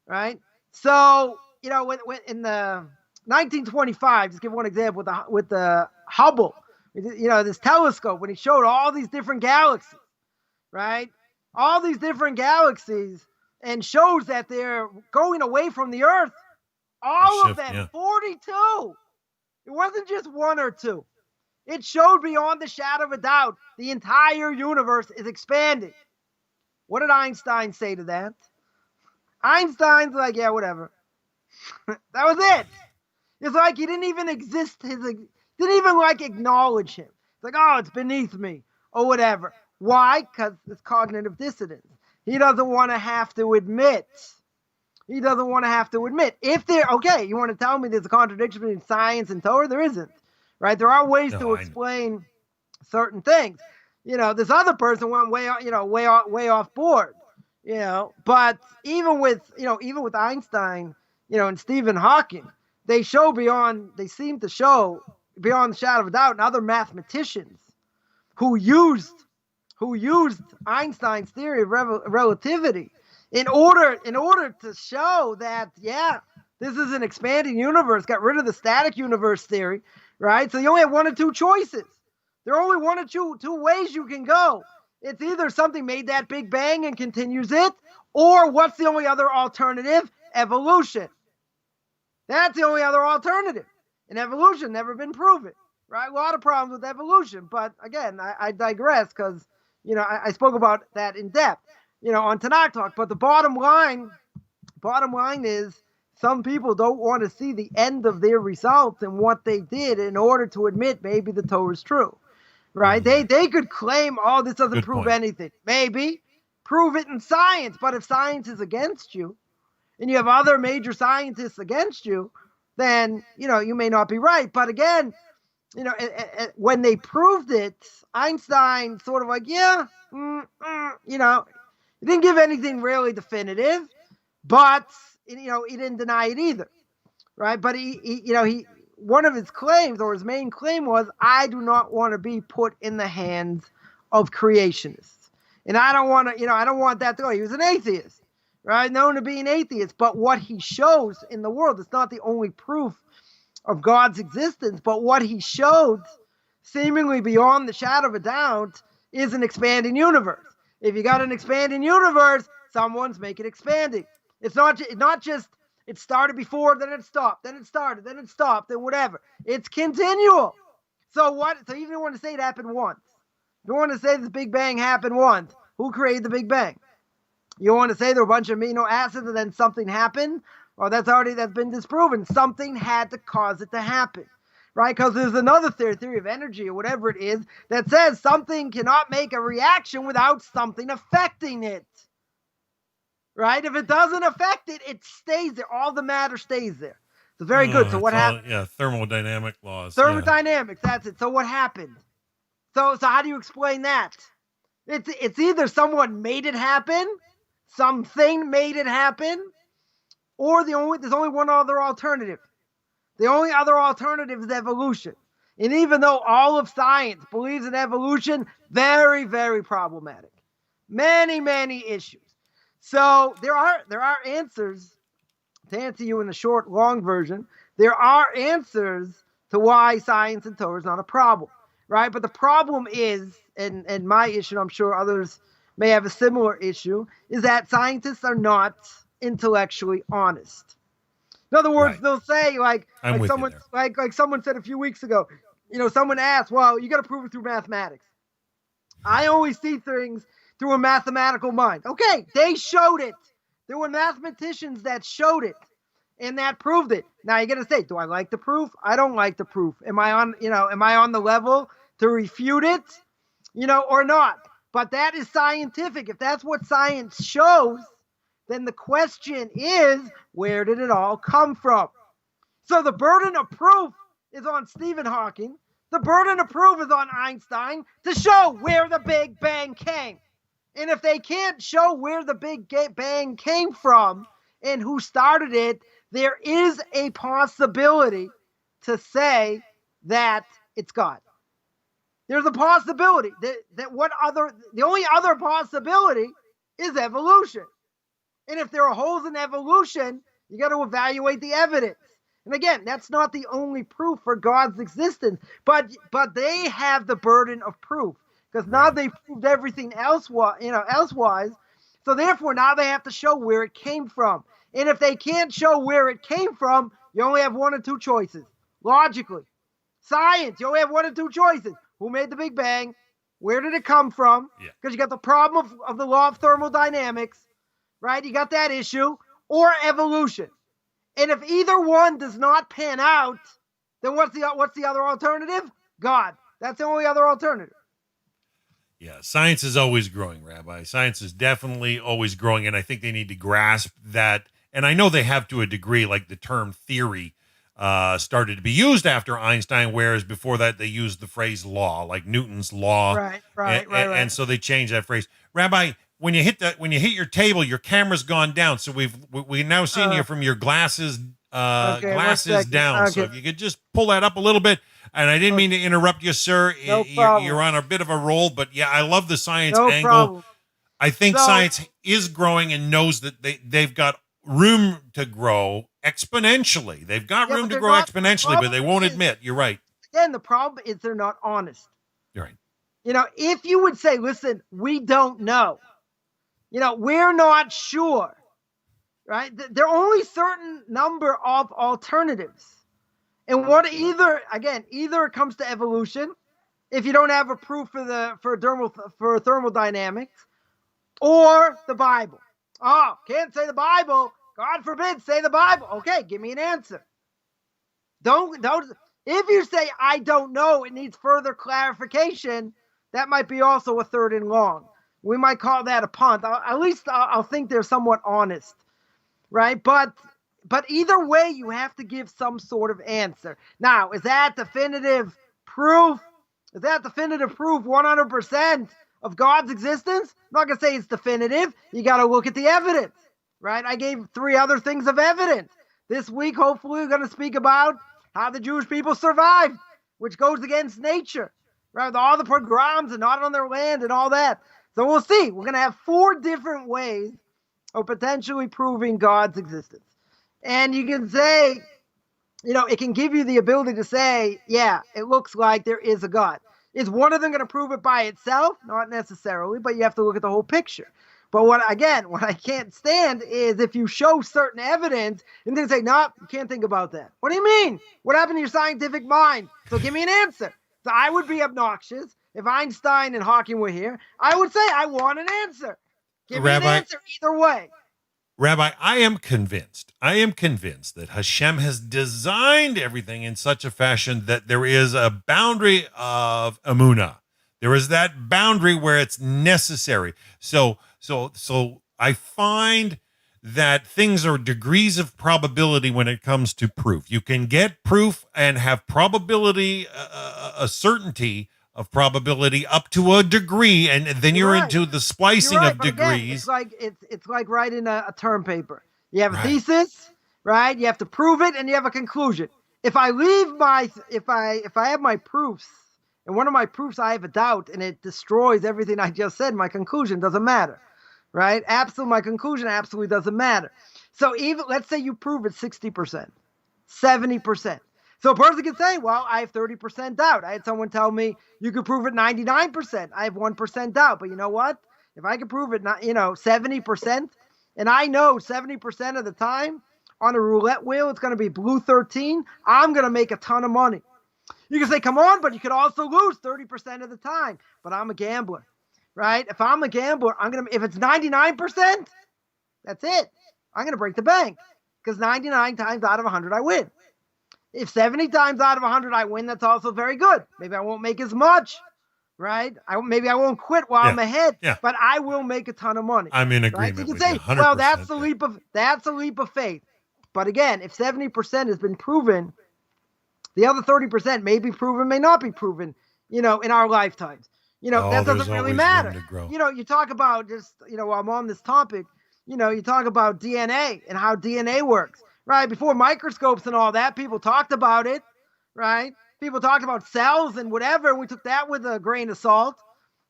right? So, when in the 1925, just give one example with the Hubble, this telescope, when he showed all these different galaxies, right? All these different galaxies, and shows that they're going away from the Earth. All of them, yeah. 42. It wasn't just 1 or 2. It showed beyond the shadow of a doubt the entire universe is expanding. What did Einstein say to that? Einstein's like, yeah, whatever. That was it. It's like he didn't even exist. Didn't even acknowledge him. It's like, oh, it's beneath me or whatever. Why? Because it's cognitive dissonance. He doesn't want to have to admit. If you want to tell me there's a contradiction between science and Torah? There isn't, right? There are ways to explain certain things. This other person went way off board. But even with Einstein, and Stephen Hawking, they seem to show beyond the shadow of a doubt, and other mathematicians who used Einstein's theory of relativity in order to show that, this is an expanding universe, got rid of the static universe theory, right? So you only have one or two choices. There are only one or two ways you can go. It's either something made that Big Bang and continues it, or what's the only other alternative? Evolution. That's the only other alternative. And evolution never been proven, right? A lot of problems with evolution. But again, I digress because, I spoke about that in depth, on Tanakh Talk. But the bottom line is some people don't want to see the end of their results and what they did in order to admit maybe the Torah is true. Right? They could claim, this doesn't Good prove point. anything. Maybe. Prove it in science. But if science is against you, and you have other major scientists against you, then, you may not be right. But again, when they proved it, Einstein sort of he didn't give anything really definitive, but, he didn't deny it either. Right? But he one of his claims, or his main claim, was, I do not want to be put in the hands of creationists. And I don't want to, I don't want that to go. He was an atheist, right? Known to be an atheist. But what he shows in the world, it's not the only proof of God's existence, but what he showed, seemingly beyond the shadow of a doubt, is an expanding universe. If you got an expanding universe, someone's making it expanding. It's not just, it started before, then it stopped, then it started, then it stopped, then whatever. It's continual. So even if you want to say it happened once, if you want to say the Big Bang happened once, who created the Big Bang? You want to say there were a bunch of amino acids and then something happened? Well, that's been disproven. Something had to cause it to happen, right? Because there's another theory of energy or whatever it is that says something cannot make a reaction without something affecting it. Right? If it doesn't affect it, it stays there. All the matter stays there. So very good. So what happened? Yeah, thermodynamic laws. Thermodynamics, that's it. So what happened? So how do you explain that? It's either someone made it happen, something made it happen, or there's only one other alternative. The only other alternative is evolution. And even though all of science believes in evolution, very, very problematic. Many, many issues. So there are answers, to answer you in the short, long version. There are answers to why science and Torah is not a problem, right? But the problem is, and my issue, I'm sure others may have a similar issue, is that scientists are not intellectually honest. In other words, They'll say like someone said a few weeks ago, someone asked, well, you got to prove it through mathematics. I always see things through a mathematical mind. Okay, they showed it. There were mathematicians that showed it and that proved it. Now you're gonna say, do I like the proof? I don't like the proof. Am I on the level to refute it? Or not? But that is scientific. If that's what science shows, then the question is, where did it all come from? So the burden of proof is on Stephen Hawking. The burden of proof is on Einstein to show where the Big Bang came. And if they can't show where the Big Bang came from and who started it, there is a possibility to say that it's God. There's a possibility the only other possibility is evolution. And if there are holes in evolution, you got to evaluate the evidence. And again, that's not the only proof for God's existence, but they have the burden of proof. Because now they've proved everything elsewise. So therefore, now they have to show where it came from. And if they can't show where it came from, you only have one or two choices. Logically. Science, you only have one or two choices. Who made the Big Bang? Where did it come from? Because you got the problem of the law of thermodynamics, right? You got that issue. Or evolution. And if either one does not pan out, then what's the other alternative? God. That's the only other alternative. Yeah, science is always growing, Rabbi. Science is definitely always growing, and I think they need to grasp that. And I know they have to a degree, like the term theory started to be used after Einstein, whereas before that they used the phrase law, like Newton's law. Right. And so they changed that phrase. Rabbi, when you hit your table, your camera's gone down. So we now seen you from your glasses down. So if you could just pull that up a little bit. And I didn't mean to interrupt you, sir. No problem. You're on a bit of a roll, but yeah, I love the science No angle. problem. I think science is growing and knows that they've got room to grow exponentially. They've got room to grow exponentially, but they won't admit. You're right. Again, the problem is they're not honest. You're right. If you would say, listen, we don't know, we're not sure, right? There are only certain number of alternatives. And either it comes to evolution, if you don't have a proof for thermodynamics, or the Bible. Oh, can't say the Bible. God forbid, say the Bible. Okay, give me an answer. Don't. If you say I don't know, it needs further clarification. That might be also a third and long. We might call that a punt. At least I'll think they're somewhat honest, right? But either way, you have to give some sort of answer. Now, is that definitive proof? Is that definitive proof 100% of God's existence? I'm not going to say it's definitive. You got to look at the evidence, right? I gave 3 other things of evidence. This week, hopefully, we're going to speak about how the Jewish people survived, which goes against nature, right? With all the pogroms and not on their land and all that. So we'll see. We're going to have 4 different ways of potentially proving God's existence. And you can say, it can give you the ability to say, yeah, it looks like there is a God. Is one of them going to prove it by itself? Not necessarily, but you have to look at the whole picture. But what I can't stand is if you show certain evidence and then say, no, you can't think about that. What do you mean? What happened to your scientific mind? So give me an answer. So I would be obnoxious. If Einstein and Hawking were here, I would say, I want an answer. Give me an answer either way. Rabbi, I am convinced that Hashem has designed everything in such a fashion that there is a boundary of emunah. There is that boundary where it's necessary. So I find that things are degrees of probability when it comes to proof. You can get proof and have probability, a certainty of probability up to a degree, and then you're into the splicing of degrees. Again, it's like writing a term paper. You have a thesis, right? You have to prove it, and you have a conclusion. If I have my proofs, and one of my proofs I have a doubt, and it destroys everything I just said, my conclusion doesn't matter, right? My conclusion absolutely doesn't matter. So even let's say you prove it 60%, 70%. So a person can say, well, I have 30% doubt. I had someone tell me you could prove it 99%. I have 1% doubt. But you know what? If I could prove it, 70%, and I know 70% of the time on a roulette wheel, it's going to be blue 13, I'm going to make a ton of money. You can say, come on, but you could also lose 30% of the time. But I'm a gambler, right? If I'm a gambler, if it's 99%, that's it. I'm going to break the bank because 99 times out of 100, I win. If 70 times out of 100 I win, that's also very good. Maybe I won't make as much, right? Maybe I won't quit while I'm ahead, but I will make a ton of money. I'm in agreement. Right? You can say, 100%. well, that's a leap of faith. But again, if 70% has been proven, the other 30% may be proven, may not be proven, in our lifetimes. That doesn't really matter. You talk about just, while I'm on this topic, you talk about DNA and how DNA works. Right, before microscopes and all that, people talked about it, right? People talked about cells and whatever, and we took that with a grain of salt,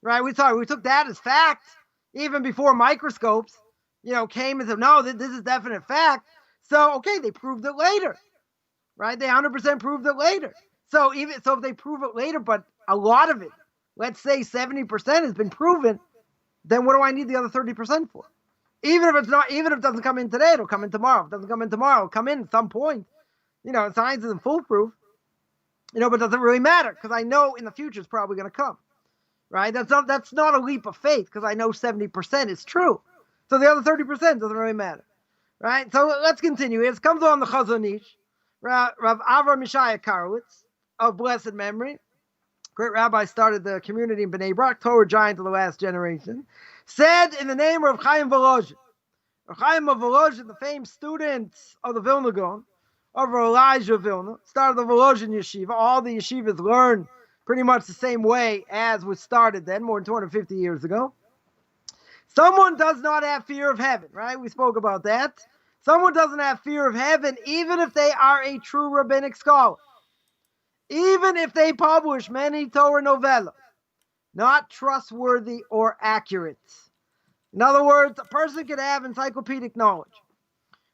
right? We took that as fact, even before microscopes, came and said, no, this is definite fact. So, okay, they proved it later, right? They 100% proved it later. So if they prove it later, but a lot of it, let's say 70% has been proven, then what do I need the other 30% for? Even if it doesn't come in today, it'll come in tomorrow. If it doesn't come in tomorrow, it'll come in at some point. Science isn't foolproof, but it doesn't really matter because I know in the future it's probably going to come, right? That's not a leap of faith because I know 70% is true. So the other 30% doesn't really matter, right? So let's continue. It comes on the Chazon Ish, Rav Avram Mishaya Karowitz of blessed memory. Great rabbi, started the community in Bnei Brak, Torah giant of the last generation. Said in the name of Chaim Volozhin. Chaim of Volozhin, the famed student of the Vilna Gaon, of Elijah Vilna, started the Volozhin Yeshiva. All the yeshivas learned pretty much the same way as was started then, more than 250 years ago. Someone does not have fear of heaven, right? We spoke about that. Someone doesn't have fear of heaven, even if they are a true rabbinic scholar. Even if they publish many Torah novellas, not trustworthy or accurate. In other words, a person could have encyclopedic knowledge.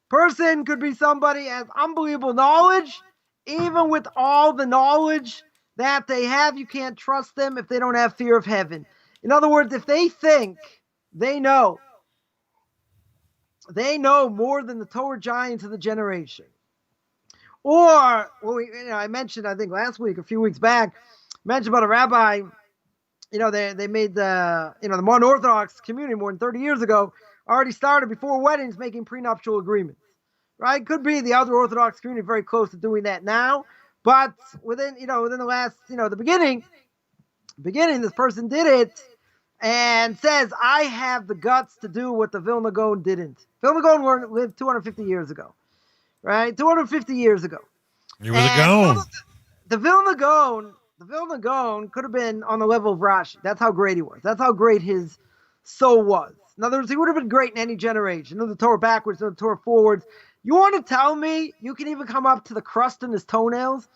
Person could be somebody has unbelievable knowledge. Even with all the knowledge that they have, you can't trust them if they don't have fear of heaven. In other words, if they think they know more than the Torah giants of the generation. Or, well, I mentioned, I think last week, a few weeks back, mentioned about a rabbi, they made the modern Orthodox community more than 30 years ago, already started before weddings making prenuptial agreements, right? Could be the other Orthodox community very close to doing that now, but within the last, the beginning, this person did it and says, I have the guts to do what the Vilna Gaon didn't. Vilna Gaon lived 250 years ago, right? 250 years ago. He was a Gaon. The Vilna Gaon could have been on the level of Rashi. That's how great he was. That's how great his soul was. In other words, he would have been great in any generation. Knew the Torah backwards, knew the Torah forwards. You want to tell me you can even come up to the crust in his toenails?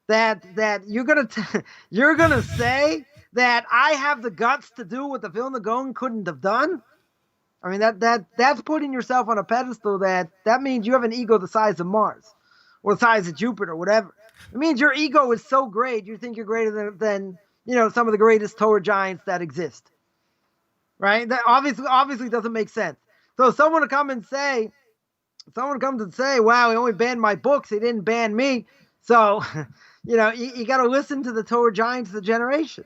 That you're gonna say that I have the guts to do what the Vilna Gaon couldn't have done? I mean, that's putting yourself on a pedestal. That means you have an ego the size of Mars or the size of Jupiter, whatever. It means your ego is so great, you think you're greater than some of the greatest Torah giants that exist. Right? That obviously doesn't make sense. So someone comes and say, wow, he only banned my books, he didn't ban me. So, you got to listen to the Torah giants of the generation.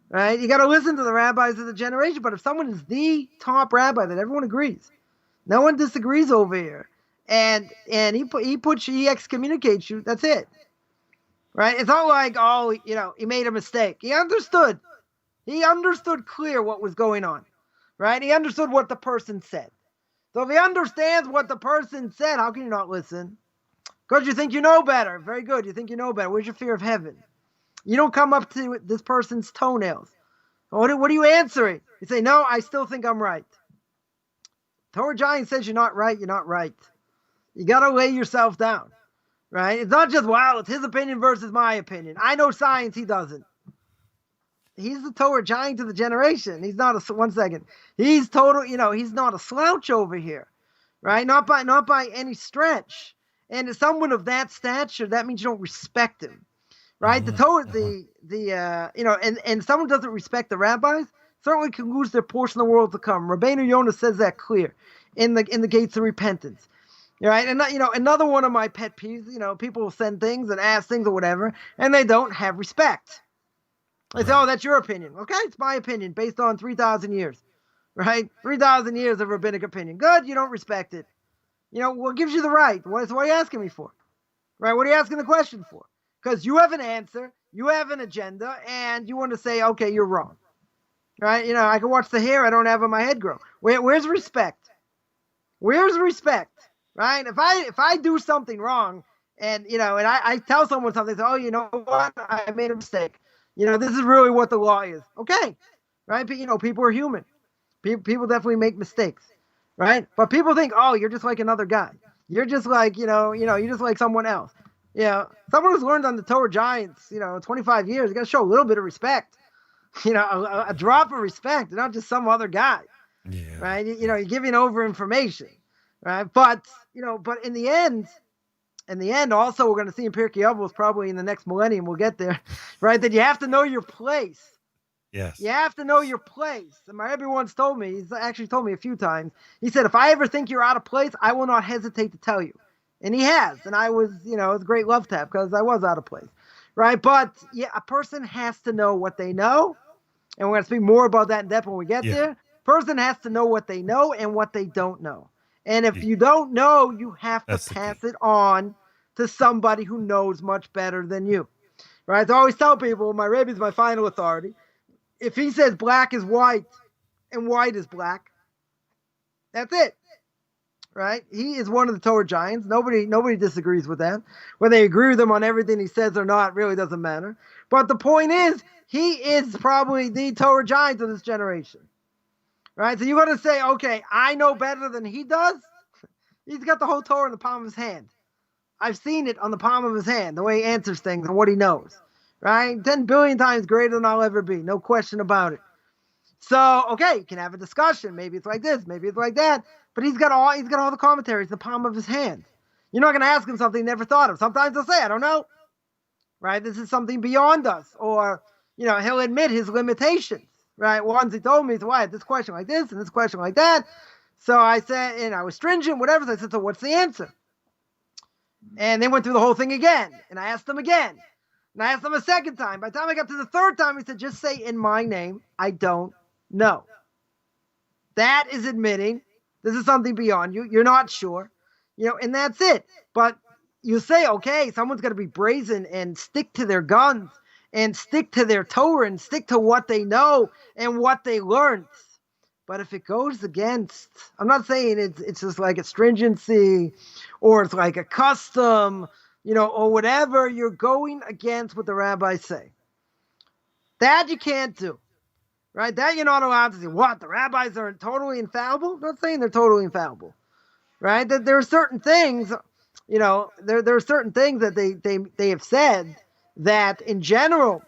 Right? You got to listen to the rabbis of the generation. But if someone is the top rabbi that everyone agrees, no one disagrees over here, and he excommunicates you, that's it. Right? It's not like, he made a mistake. He understood clear what was going on. Right? He understood what the person said. So if he understands what the person said, how can you not listen? Because you think you know better. Very good. You think you know better. Where's your fear of heaven? You don't come up to this person's toenails. What are you answering? You say, no, I still think I'm right. Torah giant says you're not right. You're not right. You got to lay yourself down. Right? It's not just, wow, it's his opinion versus my opinion. I know science. He doesn't. He's the Torah giant of the generation. He's not one second. He's total, he's not a slouch over here. Right? Not by any stretch. And as someone of that stature, that means you don't respect him. Right? The Torah, and someone doesn't respect the rabbis, certainly can lose their portion of the world to come. Rabbeinu Yonah says that clear in the gates of repentance. Right? And another one of my pet peeves, people will send things and ask things or whatever, and they don't have respect. They say, oh, that's your opinion. Okay, it's my opinion based on 3,000 years. Right? 3,000 years of rabbinic opinion. Good, you don't respect it. What gives you the right? What are you asking me for? Right? What are you asking the question for? Because you have an answer, you have an agenda, and you want to say, okay, you're wrong. Right? I can watch the hair I don't have on my head grow. Where's respect? Where's respect? Right? If I do something wrong, and I tell someone something, say, oh, you know what? I made a mistake. This is really what the law is. Okay. Right? But, people are human. People definitely make mistakes. Right? But people think, oh, you're just like another guy. You're just like, you're just like someone else. Someone who's learned on the Torah giants, 25 years, you got to show a little bit of respect. A drop of respect, not just some other guy. Yeah. Right? You're giving over information. Right? But in the end, also we're going to see in Pirkei Avos probably in the next millennium, we'll get there, right? That you have to know your place. Yes. You have to know your place. And my Rebbe once told me, he's actually told me a few times, he said, if I ever think you're out of place, I will not hesitate to tell you. And he has. And I was, it was a great love tap because I was out of place. Right? But a person has to know what they know. And we're going to speak more about that in depth when we get there. Person has to know what they know and what they don't know. And if you don't know, you have to pass it on to somebody who knows much better than you. Right? So I always tell people, my Rebbe is my final authority. If he says black is white and white is black, that's it. right? He is one of the Torah giants. Nobody disagrees with that. Whether they agree with him on everything he says or not really doesn't matter. But the point is, he is probably the Torah giant of this generation, right? So you're going to say, okay, I know better than he does. He's got the whole Torah in the palm of his hand. I've seen it on the palm of his hand, the way he answers things and what he knows, right? 10 billion times greater than I'll ever be. No question about it. So, okay, you can have a discussion. Maybe it's like this, maybe it's like that. But he's got all the commentaries in the palm of his hand. You're not going to ask him something he never thought of. Sometimes he'll say, I don't know, right? This is something beyond us. Or, he'll admit his limitations, right? Once he told me, so I had this question like this and this question like that. So I said, and I was stringent, whatever. So I said, so what's the answer? And they went through the whole thing again. And I asked them again. And I asked them a second time. By the time I got to the third time, he said, just say in my name, I don't know. That is admitting this is something beyond you. You're not sure. And that's it. But you say, okay, someone's going to be brazen and stick to their guns and stick to their Torah and stick to what they know and what they learned. But if it goes against, I'm not saying it's just like a stringency or it's like a custom, or whatever, you're going against what the rabbis say. That you can't do, right? That you're not allowed to say, what, the rabbis are totally infallible? I'm not saying they're totally infallible, right? That there are certain things, there are certain things that they have said that in general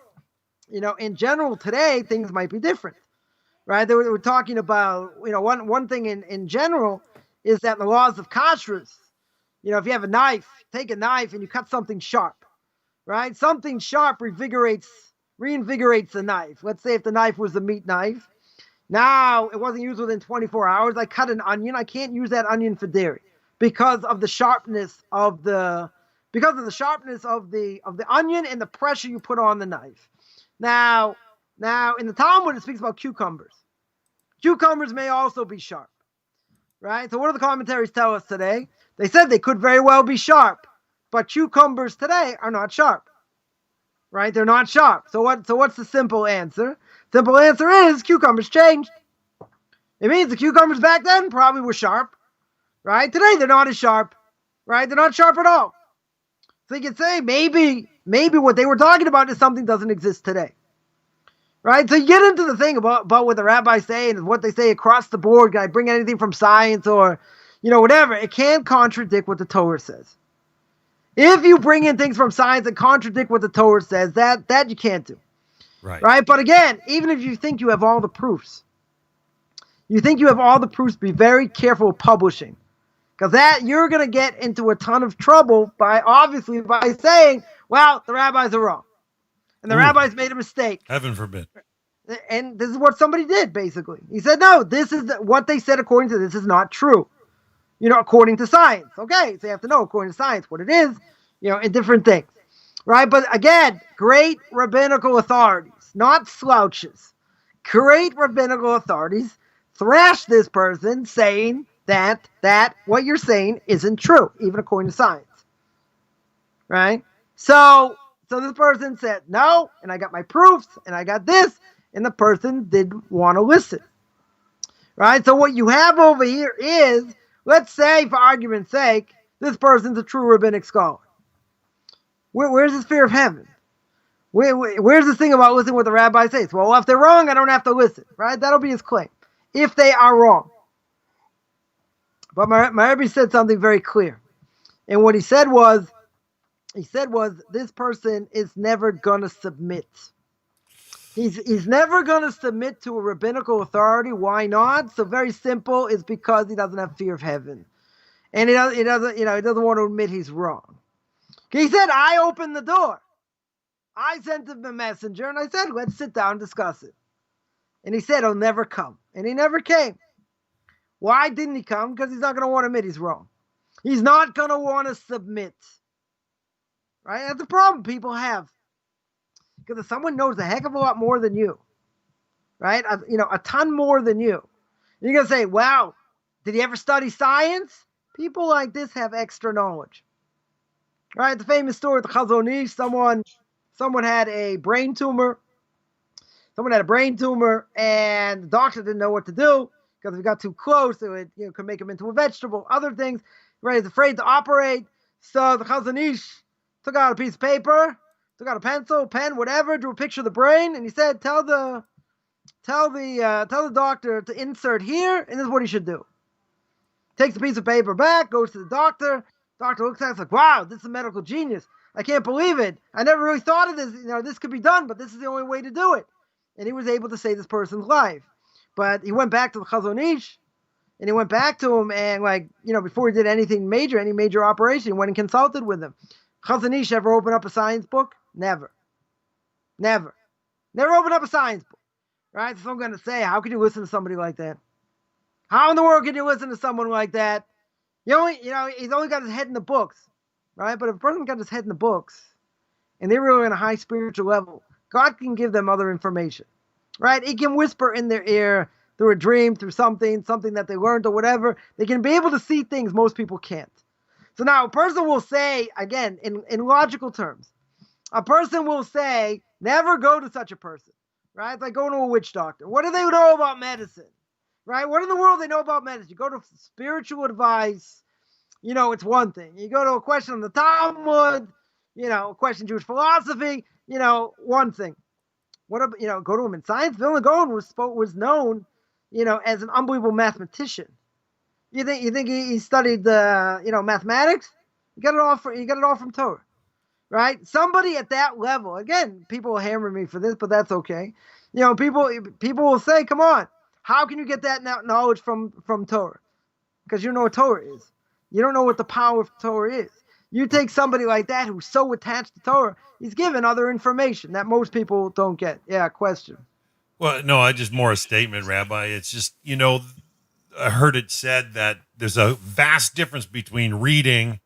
today, things might be different. Right, they were talking about, one thing in general is that the laws of kashrus, if you have a knife, take a knife and you cut something sharp, right? Something sharp reinvigorates the knife. Let's say if the knife was a meat knife, now it wasn't used within 24 hours. I cut an onion. I can't use that onion for dairy because of the sharpness of the onion and the pressure you put on the knife. Now, in the Talmud, it speaks about cucumbers. Cucumbers may also be sharp, right? So what do the commentaries tell us today? They said they could very well be sharp, but cucumbers today are not sharp, right? They're not sharp. So what's the simple answer? Simple answer is cucumbers changed. It means the cucumbers back then probably were sharp, right? Today, they're not as sharp, right? They're not sharp at all. So you can say maybe what they were talking about is something doesn't exist today. Right, so you get into the thing about what the rabbis say and what they say across the board. Can I bring anything from science or, whatever? It can't contradict what the Torah says. If you bring in things from science that contradict what the Torah says, that you can't do. Right. But again, even if you think you have all the proofs, be very careful of publishing, because that you're going to get into a ton of trouble by saying, well, the rabbis are wrong. And the rabbis made a mistake. Heaven forbid. And this is what somebody did, basically. He said, no, this is what they said according to this is not true. According to science. Okay, so you have to know according to science what it is, in different things. Right? But again, great rabbinical authorities, not slouches. Great rabbinical authorities thrash this person saying that what you're saying isn't true, even according to science. Right? So this person said no, and I got my proofs, and I got this, and the person didn't want to listen. Right? So what you have over here is, let's say, for argument's sake, this person's a true rabbinic scholar. Where's his fear of heaven? Where's this thing about listening to what the rabbi says? Well, if they're wrong, I don't have to listen. Right? That'll be his claim. If they are wrong. But my Rebbe said something very clear. And what he said was, this person is never going to submit. He's never going to submit to a rabbinical authority. Why not? So very simple. It's because he doesn't have fear of heaven. And he doesn't want to admit he's wrong. He said, I opened the door. I sent him a messenger and I said, let's sit down and discuss it. And he said, he'll never come. And he never came. Why didn't he come? Because he's not going to want to admit he's wrong. He's not going to want to submit. Right? That's the problem people have. Because if someone knows a heck of a lot more than you, right? A ton more than you. You're going to say, wow, did he ever study science? People like this have extra knowledge. Right? The famous story of the Chazon Ish, someone had a brain tumor. And the doctor didn't know what to do because if he got too close, it would, could make him into a vegetable. Other things, right? He's afraid to operate. So the Chazon Ish took out a piece of paper, took out a pencil, pen, whatever, drew a picture of the brain, and he said, "Tell the doctor to insert here, and this is what he should do." Takes the piece of paper back, goes to the doctor. Doctor looks at it, it's like, "Wow, this is a medical genius. I can't believe it. I never really thought of this. This could be done, but this is the only way to do it." And he was able to save this person's life. But he went back to the Chazon Ish, and he went back to him, and before he did anything major, any major operation, he went and consulted with him. Chazon Ish ever opened up a science book? Never opened up a science book, right? So I'm going to say, how could you listen to somebody like that? How in the world can you listen to someone like that? He's only got his head in the books, right? But if a person got his head in the books, and they're really on a high spiritual level, God can give them other information, right? He can whisper in their ear through a dream, through something that they learned or whatever. They can be able to see things most people can't. So now a person will say, again, in logical terms, a person will say, never go to such a person, right? It's like going to a witch doctor. What do they know about medicine, right? What in the world they know about medicine? You go to spiritual advice, it's one thing. You go to a question on the Talmud, a question Jewish philosophy, one thing. What about, go to him in science? Vilna Gaon was known, as an unbelievable mathematician. You think he studied mathematics? You got it all from Torah, right? Somebody at that level. Again, people will hammer me for this, but that's okay. People will say, "Come on, how can you get that knowledge from Torah?" Because you know what Torah is. You don't know what the power of Torah is. You take somebody like that who's so attached to Torah, he's given other information that most people don't get. Yeah, question. Well, no, I just more a statement, Rabbi. It's just, I heard it said that there's a vast difference between reading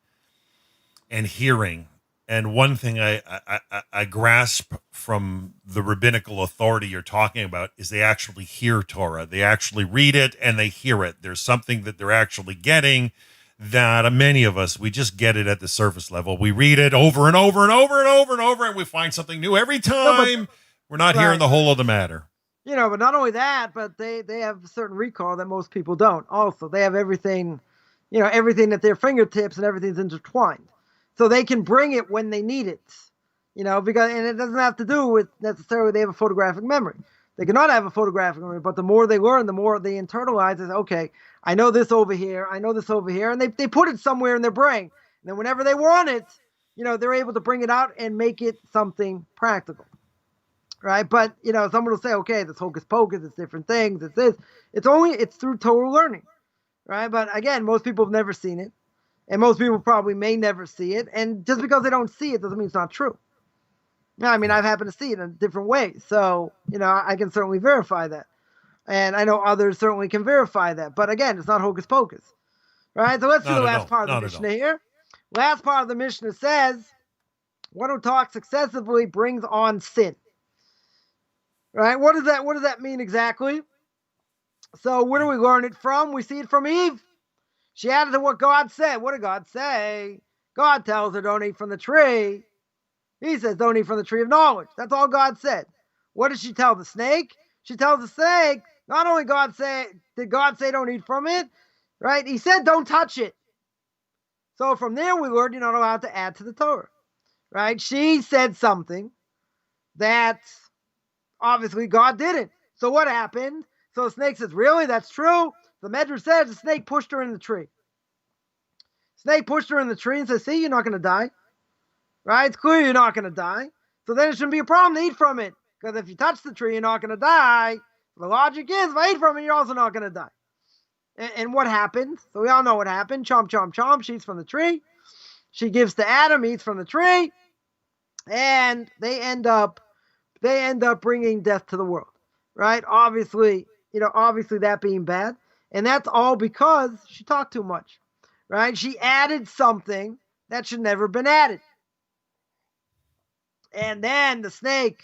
and hearing. And one thing I grasp from the rabbinical authority you're talking about is they actually hear Torah. They actually read it and they hear it. There's something that they're actually getting that many of us, we just get it at the surface level. We read it over and over and over and over and over, and we find something new every time. We're not hearing the whole of the matter. But not only that, but they have a certain recall that most people don't. Also, they have everything, everything at their fingertips, and everything's intertwined. So they can bring it when they need it, because, and it doesn't have to do with necessarily they have a photographic memory. They cannot have a photographic memory, but the more they learn, the more they internalize it. Okay, I know this over here, and they put it somewhere in their brain. And then whenever they want it, they're able to bring it out and make it something practical, right? But, someone will say, okay, this hocus pocus, it's different things, it's this. It's through Torah learning, right? But again, most people have never seen it. And most people probably may never see it. And just because they don't see it doesn't mean it's not true. I mean, I've happened to see it in different ways. So, I can certainly verify that. And I know others certainly can verify that. But again, it's not hocus pocus. Right? So let's do the last part of the Mishnah here. Last part of the Mishnah says, one who talks excessively brings on sin. Right? What does that mean exactly? So where do we learn it from? We see it from Eve. She added to what God said. What did God say? God tells her, don't eat from the tree. He says, don't eat from the tree of knowledge. That's all God said. What did she tell the snake? She tells the snake, not only did God say don't eat from it, right? He said don't touch it. So from there we learned you're not allowed to add to the Torah, right? She said something that obviously God didn't. So what happened? So the snake says, really? That's true? The Medrash says the snake pushed her in the tree. Snake pushed her in the tree and says, see, you're not going to die. Right? It's clear you're not going to die. So then it shouldn't be a problem to eat from it. Because if you touch the tree, you're not going to die. The logic is, if I eat from it, you're also not going to die. And what happened? So we all know what happened. Chomp, chomp, chomp. She eats from the tree. She gives to Adam, eats from the tree. And they end up bringing death to the world. Right? Obviously that being bad. And that's all because she talked too much, right? She added something that should never have been added. And then the snake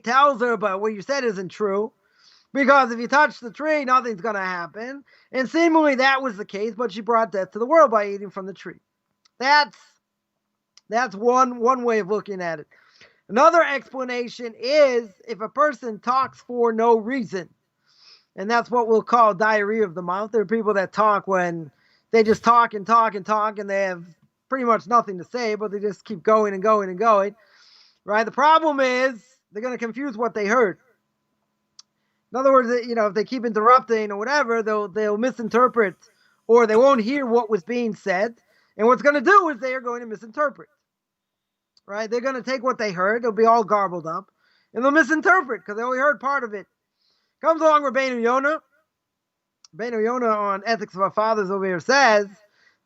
tells her, but what you said isn't true, because if you touch the tree, nothing's going to happen. And seemingly that was the case, but she brought death to the world by eating from the tree. That's one way of looking at it. Another explanation is if a person talks for no reason. And that's what we'll call diarrhea of the mouth. There are people that talk when they just talk and talk and talk and they have pretty much nothing to say, but they just keep going and going and going, right? The problem is they're going to confuse what they heard. In other words, if they keep interrupting or whatever, they'll misinterpret, or they won't hear what was being said. And what's going to do is they are going to misinterpret, right? They're going to take what they heard. They'll be all garbled up, and they'll misinterpret because they only heard part of it. Comes along Rabbeinu Yonah. Rabbeinu Yonah on Ethics of Our Fathers over here says,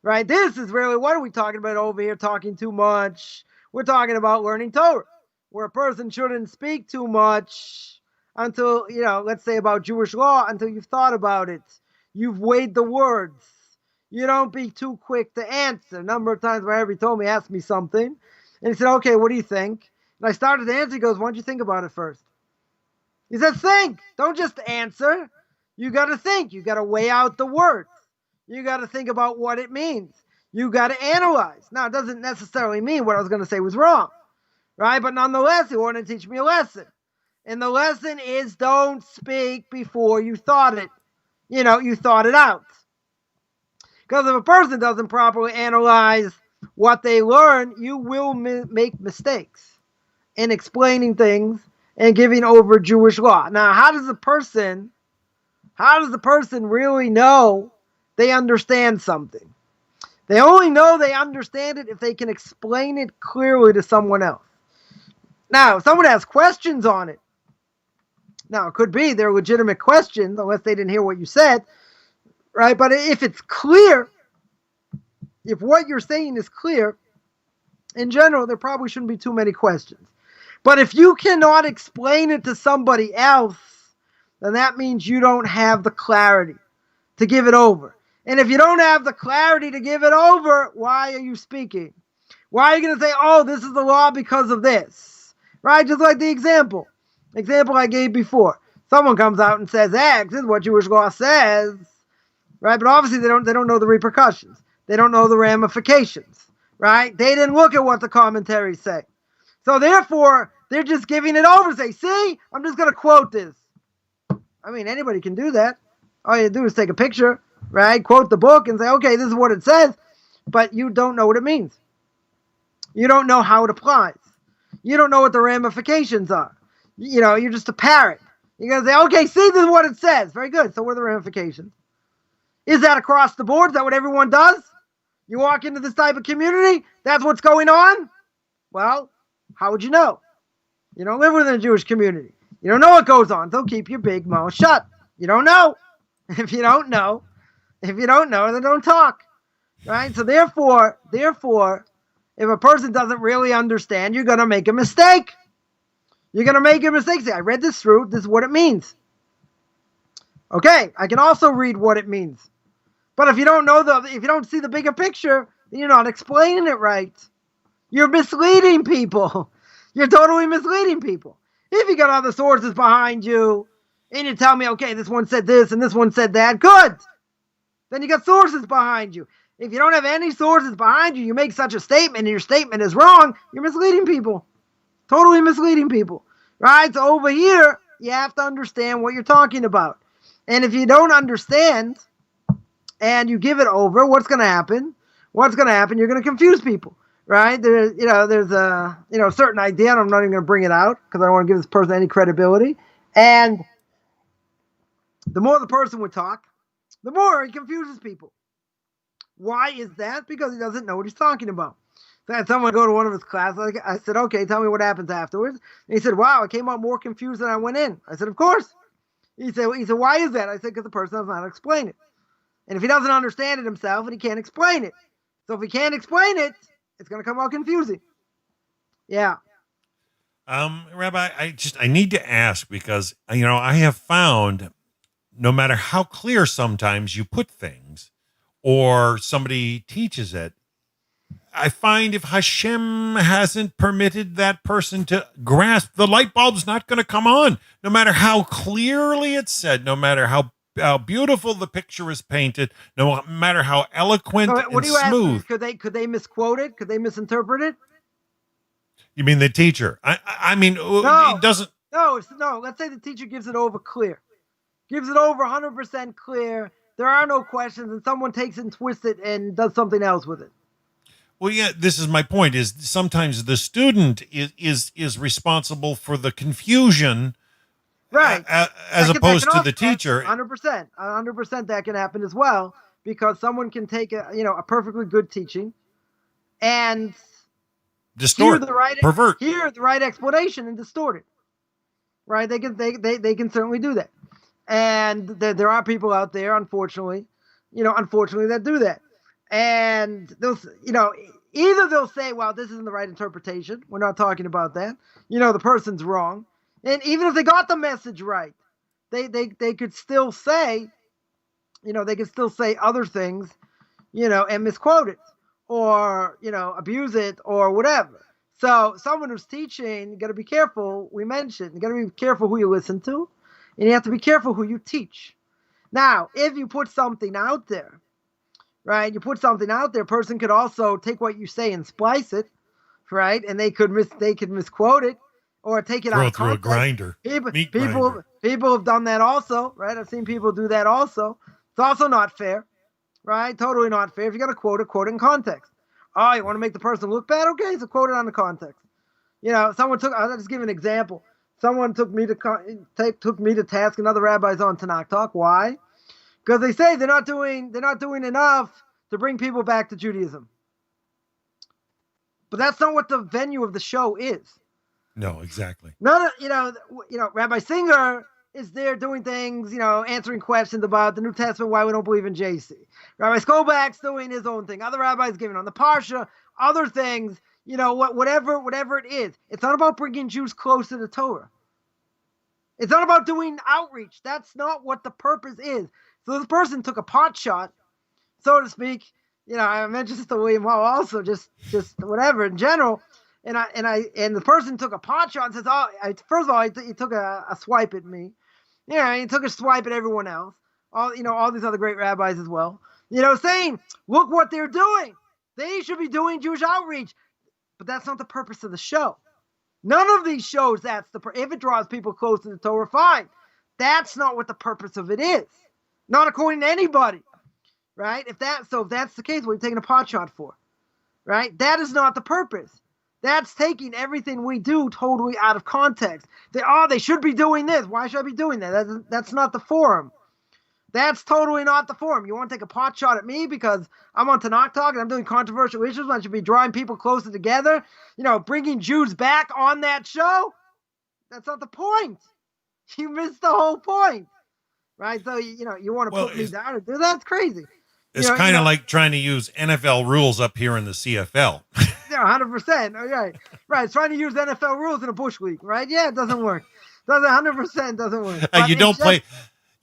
right, this is really, what are we talking about over here, talking too much? We're talking about learning Torah, where a person shouldn't speak too much until, let's say about Jewish law, until you've thought about it. You've weighed the words. You don't be too quick to answer. A number of times whenever he told me, asked me something, and he said, okay, what do you think? And I started to answer. He goes, why don't you think about it first? He said, think. Don't just answer. You got to think. You got to weigh out the words. You got to think about what it means. You got to analyze. Now, it doesn't necessarily mean what I was going to say was wrong, right? But nonetheless, he wanted to teach me a lesson. And the lesson is don't speak before you thought it. You thought it out. Because if a person doesn't properly analyze what they learn, you will make mistakes in explaining things and giving over Jewish law. Now, how does the person really know they understand something? They only know they understand it if they can explain it clearly to someone else. Now, if someone has questions on it, now it could be they're legitimate questions unless they didn't hear what you said, right? But if it's clear, if what you're saying is clear, in general, there probably shouldn't be too many questions. But if you cannot explain it to somebody else, then that means you don't have the clarity to give it over. And if you don't have the clarity to give it over, why are you speaking? Why are you going to say, oh, this is the law because of this? Right? Just like the example I gave before. Someone comes out and says X, this is what Jewish law says. Right? But obviously they don't know the repercussions. They don't know the ramifications. Right? They didn't look at what the commentaries say. So therefore, they're just giving it over. Say, see, I'm just going to quote this. I mean, anybody can do that. All you do is take a picture, right? Quote the book and say, okay, this is what it says. But you don't know what it means. You don't know how it applies. You don't know what the ramifications are. You're just a parrot. You're going to say, okay, see, this is what it says. Very good. So what are the ramifications? Is that across the board? Is that what everyone does? You walk into this type of community, that's what's going on? Well, how would you know? You don't live within a Jewish community. You don't know what goes on, so keep your big mouth shut. You don't know. If you don't know, then don't talk. Right? So therefore, if a person doesn't really understand, you're going to make a mistake. You're going to make a mistake. Say, I read this through. This is what it means. Okay, I can also read what it means. But if you don't see the bigger picture, then you're not explaining it right. You're misleading people. You're totally misleading people. If you got other sources behind you, and you tell me, okay, this one said this and this one said that, good. Then you got sources behind you. If you don't have any sources behind you, you make such a statement and your statement is wrong, you're misleading people. Totally misleading people. Right? So over here, you have to understand what you're talking about. And if you don't understand and you give it over, what's going to happen? You're going to confuse people. Right? There's a certain idea, and I'm not even going to bring it out because I don't want to give this person any credibility. And the more the person would talk, the more he confuses people. Why is that? Because he doesn't know what he's talking about. So I had someone go to one of his classes. I said, okay, tell me what happens afterwards. And he said, wow, I came out more confused than I went in. I said, of course. He said, why is that? I said, because the person doesn't know how to explain it. And if he doesn't understand it himself, and he can't explain it. So if he can't explain it, it's going to come out confusing. Yeah. Rabbi, I need to ask because, I have found no matter how clear sometimes you put things or somebody teaches it, I find if Hashem hasn't permitted that person to grasp, the light bulb's not going to come on, no matter how clearly it's said, no matter how beautiful the picture is painted, no matter how eloquent and smooth. Could they misquote it? Could they misinterpret it? You mean the teacher? I mean, no, it doesn't. No. Let's say the teacher gives it over clear. gives it over 100% clear. There are no questions, and someone takes it and twists it and does something else with it. Well, yeah, this is my point, is sometimes the student is responsible for the confusion, right, as opposed to the teacher. 100% that can happen as well, because someone can take a perfectly good teaching and distort, pervert, hear the right explanation and distort it. Right? They can certainly do that. And there are people out there, unfortunately, that do that. And those, either they'll say, well, this isn't the right interpretation. We're not talking about that. The person's wrong. And even if they got the message right, they could still say, other things, and misquote it or, abuse it or whatever. So someone who's teaching, you got to be careful. We mentioned, you got to be careful who you listen to, and you have to be careful who you teach. Now, if you put something out there, right? You put something out there, a person could also take what you say and splice it, right? And they could misquote it or take it out of through a context. grinder. People have done that also, right? I've seen people do that also. It's also not fair, right? Totally not fair. If you're going to quote it in context. Oh, you want to make the person look bad? Okay, so quote it on the context. I'll just give an example. Someone took me to task, and other rabbis on Tanakh Talk. Why? Because they say they're not doing enough to bring people back to Judaism. But that's not what the venue of the show is. No, exactly. Rabbi Singer is there doing things, answering questions about the New Testament, why we don't believe in JC. Rabbi Skolback's doing his own thing. Other rabbis giving on the Parsha, other things, whatever it is. It's not about bringing Jews close to the Torah. It's not about doing outreach. That's not what the purpose is. So this person took a pot shot, so to speak. I mentioned this to William Hall also, just whatever in general. And the person took a pot shot and says, first of all, he took a swipe at me. He took a swipe at everyone else. All these other great rabbis as well. Saying, look what they're doing. They should be doing Jewish outreach. But that's not the purpose of the show. None of these shows, if it draws people close to the Torah, fine. That's not what the purpose of it is. Not according to anybody. Right? If that's the case, what are you taking a pot shot for? Right? That is not the purpose. That's taking everything we do totally out of context. They should be doing this. Why should I be doing that? That's not the forum. That's totally not the forum. You want to take a pot shot at me because I'm on Tanakh Talk and I'm doing controversial issues? I should be drawing people closer together, bringing Jews back on that show? That's not the point. You missed the whole point. Right? So, you want to put me down and do that? It's crazy. It's kind of like trying to use NFL rules up here in the CFL. Yeah, 100%. Okay. Right. It's trying to use NFL rules in a bush league, right? Yeah, it doesn't work. 100% doesn't work.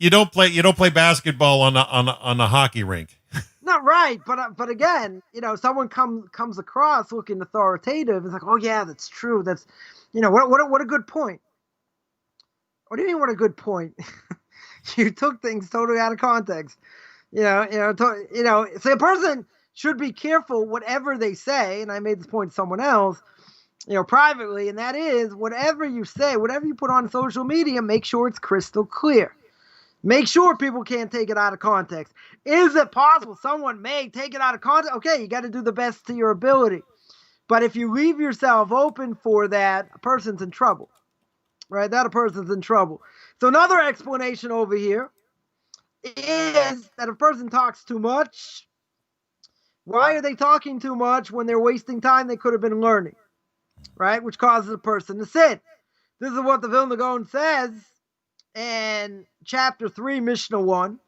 You don't play basketball on a hockey rink. Not right, but again, someone comes across looking authoritative. It's like, oh yeah, that's true. That's, what a good point. What do you mean? What a good point? You took things totally out of context. So a person should be careful whatever they say, and I made this point to someone else, privately, and that is whatever you say, whatever you put on social media, make sure it's crystal clear. Make sure people can't take it out of context. Is it possible someone may take it out of context? Okay, you got to do the best to your ability. But if you leave yourself open for that, a person's in trouble. Right? That a person's in trouble. So another explanation over here is that a person talks too much. Why are they talking too much when they're wasting time they could have been learning? Right? Which causes a person to sin. This is what the Vilna Gaon says in chapter 3, Mishnah 1.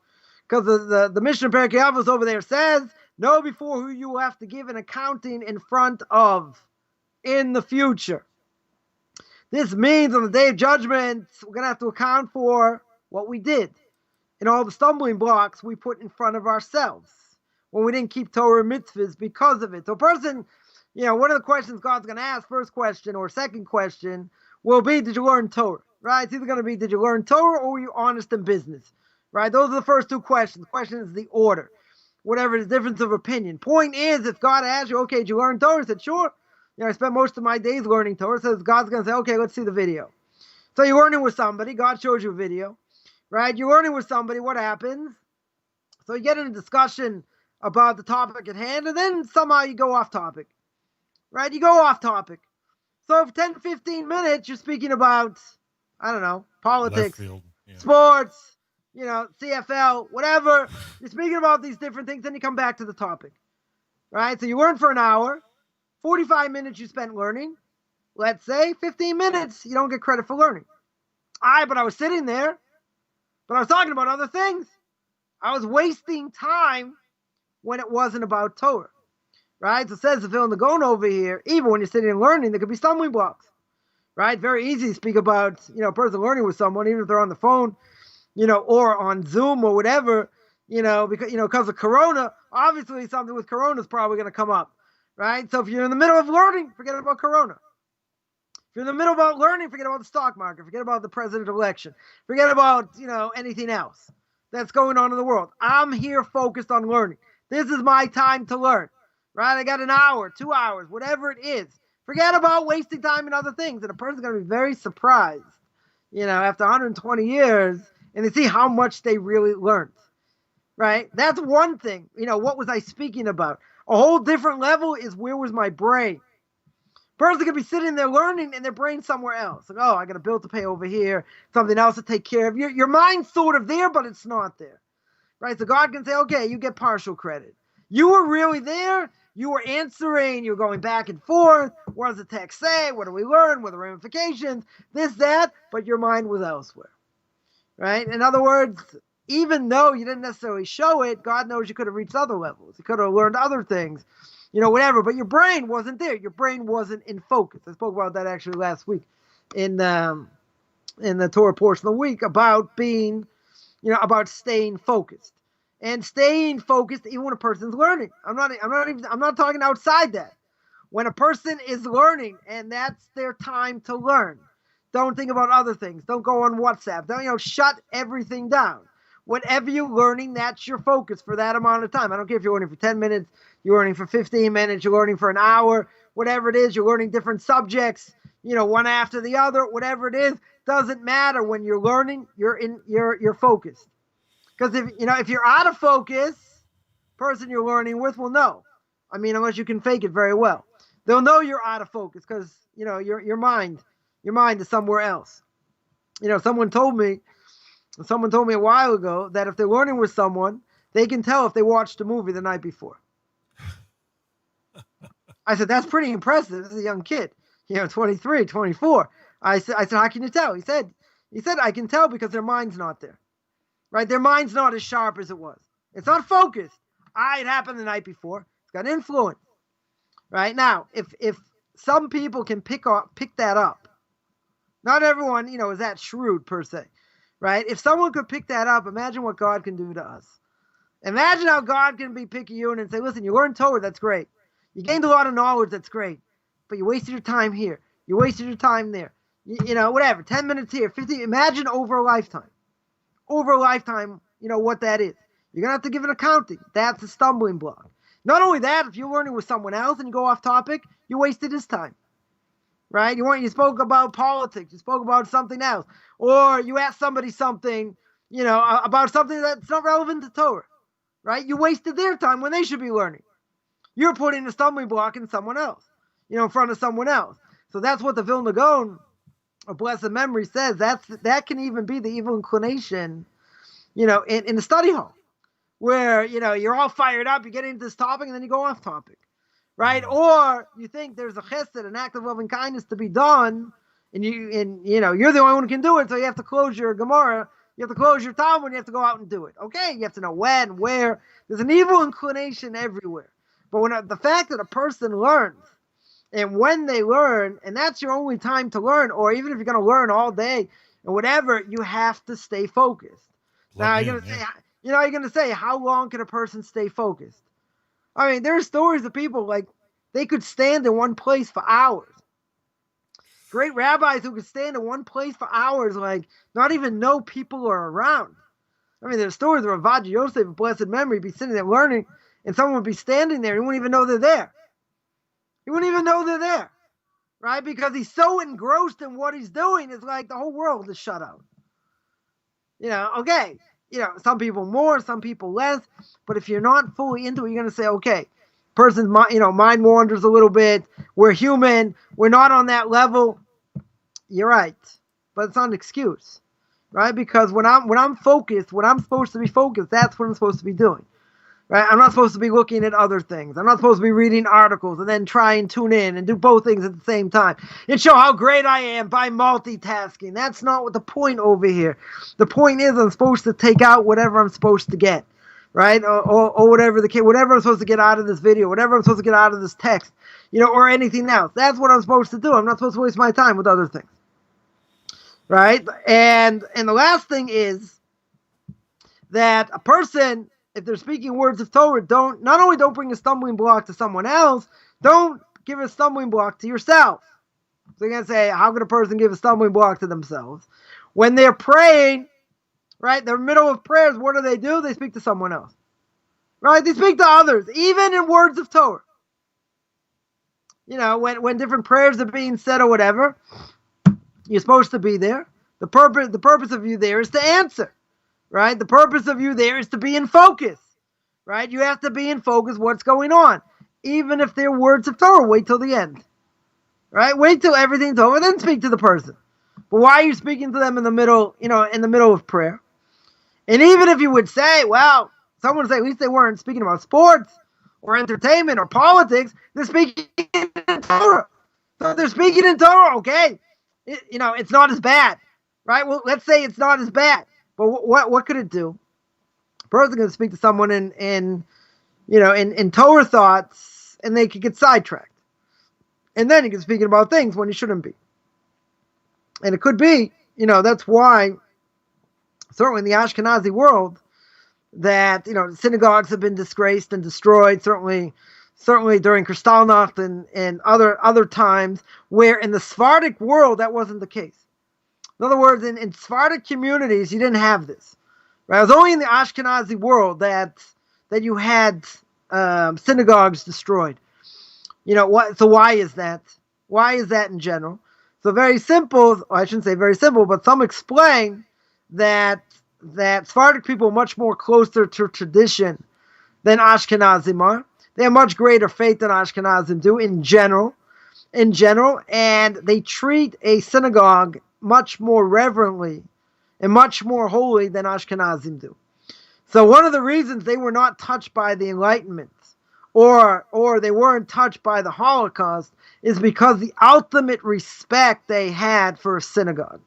Because the Mishnah Pirkei Avos over there says, know before who you will have to give an accounting in front of in the future. This means on the day of judgment, we're going to have to account for what we did and all the stumbling blocks we put in front of ourselves when we didn't keep Torah mitzvahs because of it. So a person, one of the questions God's going to ask, first question or second question, will be, did you learn Torah? Right? It's either going to be, did you learn Torah or were you honest in business? Right? Those are the first two questions. The question is the order. Whatever the difference of opinion. Point is, if God asks you, okay, did you learn Torah? I said, sure. I spent most of my days learning Torah. So God's going to say, okay, let's see the video. So you're learning with somebody. God shows you a video. right? You're learning with somebody, what happens? So you get in a discussion about the topic at hand, and then somehow you go off topic, right? You go off topic. So for 10, 15 minutes, you're speaking about, I don't know, politics, sports, CFL, whatever. You're speaking about these different things, then you come back to the topic, right? So you learn for an hour, 45 minutes you spent learning. Let's say 15 minutes, you don't get credit for learning. But I was sitting there, but I was talking about other things. I was wasting time when it wasn't about Torah, right? So it says the Vilna Gaon over here, even when you're sitting and learning, there could be stumbling blocks, right? Very easy to speak about, a person learning with someone, even if they're on the phone, or on Zoom or whatever, because of Corona. Obviously, something with Corona is probably going to come up, right? So if you're in the middle of learning, forget about Corona. If you're in the middle about learning, forget about the stock market, forget about the presidential election, forget about, anything else that's going on in the world. I'm here focused on learning. This is my time to learn, right? I got an hour, 2 hours, whatever it is. Forget about wasting time in other things. And a person's going to be very surprised, after 120 years, and they see how much they really learned, right? That's one thing. What was I speaking about? A whole different level is, where was my brain? Person could be sitting there learning and their brain's somewhere else. Like, I got a bill to pay over here, something else to take care of. Your mind's sort of there, but it's not there, right? So God can say, okay, you get partial credit. You were really there. You were answering. You were going back and forth. What does the text say? What do we learn? What are the ramifications? This, that, but your mind was elsewhere, right? In other words, even though you didn't necessarily show it, God knows you could have reached other levels. You could have learned other things, whatever, but your brain wasn't there. Your brain wasn't in focus. I spoke about that actually last week in the Torah portion of the week about being, about staying focused and staying focused even when a person's learning. I'm not talking outside that. When a person is learning and that's their time to learn, don't think about other things. Don't go on WhatsApp. Don't, shut everything down. Whatever you're learning, that's your focus for that amount of time. I don't care if you're learning for 10 minutes, you're learning for 15 minutes, you're learning for an hour, whatever it is, you're learning different subjects, one after the other, whatever it is, doesn't matter. When you're learning, you're focused. Because if you're out of focus, person you're learning with will know. Unless you can fake it very well. They'll know you're out of focus because, your mind is somewhere else. Someone told me a while ago that if they're learning with someone, they can tell if they watched a movie the night before. I said, that's pretty impressive. This is a young kid, 23, 24. I said, how can you tell? He said, I can tell because their mind's not there, right? Their mind's not as sharp as it was. It's not focused. It happened the night before. It's got influence, right? Now, if some people can pick that up, not everyone, is that shrewd per se. Right? If someone could pick that up, imagine what God can do to us. Imagine how God can be picayune and say, listen, you learned Torah, that's great. You gained a lot of knowledge, that's great. But you wasted your time here. You wasted your time there. Whatever, 10 minutes here, 15. Imagine over a lifetime. Over a lifetime, what that is. You're going to have to give an accounting. That's a stumbling block. Not only that, if you're learning with someone else and you go off topic, you wasted his time. Right? You spoke about politics. You spoke about something else. Or you asked somebody something, about something that's not relevant to Torah. Right? You wasted their time when they should be learning. You're putting a stumbling block in someone else, in front of someone else. So that's what the Vilna Gaon, of blessed memory, says. That can even be the evil inclination, in the study hall. Where, you're all fired up, you get into this topic, and then you go off topic. Right? Or you think there's a chesed, an act of loving kindness to be done, and you're the only one who can do it, so you have to close your Gemara, you have to close your Talmud, you have to go out and do it. Okay, you have to know when, where. There's an evil inclination everywhere. But when the fact that a person learns, and when they learn, and that's your only time to learn, or even if you're going to learn all day, or whatever, you have to stay focused. Now, you're going to say, how long can a person stay focused? There are stories of people, like, they could stand in one place for hours. Great rabbis who could stand in one place for hours, like, not even know people are around. There's stories of Rabbi Yosef, of blessed memory, be sitting there learning, and someone would be standing there, and he wouldn't even know they're there. He wouldn't even know they're there, right? Because he's so engrossed in what he's doing, it's like the whole world is shut out. Okay, some people more, some people less. But if you're not fully into it, you're going to say, okay, person's mind wanders a little bit. We're human. We're not on that level. You're right, but it's not an excuse, right? Because when I'm focused, when I'm supposed to be focused, that's what I'm supposed to be doing. Right? I'm not supposed to be looking at other things. I'm not supposed to be reading articles and then try and tune in and do both things at the same time and show how great I am by multitasking. That's not what the point over here. The point is I'm supposed to take out whatever I'm supposed to get, right? Or whatever whatever I'm supposed to get out of this video, whatever I'm supposed to get out of this text, or anything else. That's what I'm supposed to do. I'm not supposed to waste my time with other things, right? And the last thing is that a person, if they're speaking words of Torah, not only don't bring a stumbling block to someone else, don't give a stumbling block to yourself. So you're going to say, how could a person give a stumbling block to themselves? When they're praying, right, they're in the middle of prayers, what do? They speak to someone else. Right? They speak to others, even in words of Torah. When different prayers are being said or whatever, you're supposed to be there. The purpose of you there is to answer. Right? The purpose of you there is to be in focus. Right? You have to be in focus what's going on. Even if they're words of Torah, wait till the end. Right? Wait till everything's over, then speak to the person. But why are you speaking to them in the middle of prayer? And even if you would say, well, someone would say, at least they weren't speaking about sports or entertainment or politics, they're speaking in Torah. So they're speaking in Torah, okay. It's not as bad. Right? Well, let's say it's not as bad. But what could it do? A person can speak to someone in Torah thoughts, and they could get sidetracked. And then he can speak about things when he shouldn't be. And it could be, that's why, certainly in the Ashkenazi world, that, synagogues have been disgraced and destroyed, certainly during Kristallnacht and other times, where in the Sephardic world, that wasn't the case. In other words, in Sephardic communities, you didn't have this. Right? It was only in the Ashkenazi world that you had synagogues destroyed. So why is that? Why is that in general? So very simple, I shouldn't say very simple, but some explain that Sephardic people are much more closer to tradition than Ashkenazim are. They have much greater faith than Ashkenazim do in general, and they treat a synagogue much more reverently and much more holy than Ashkenazim do. So one of the reasons they were not touched by the Enlightenment or they weren't touched by the Holocaust is because the ultimate respect they had for a synagogue.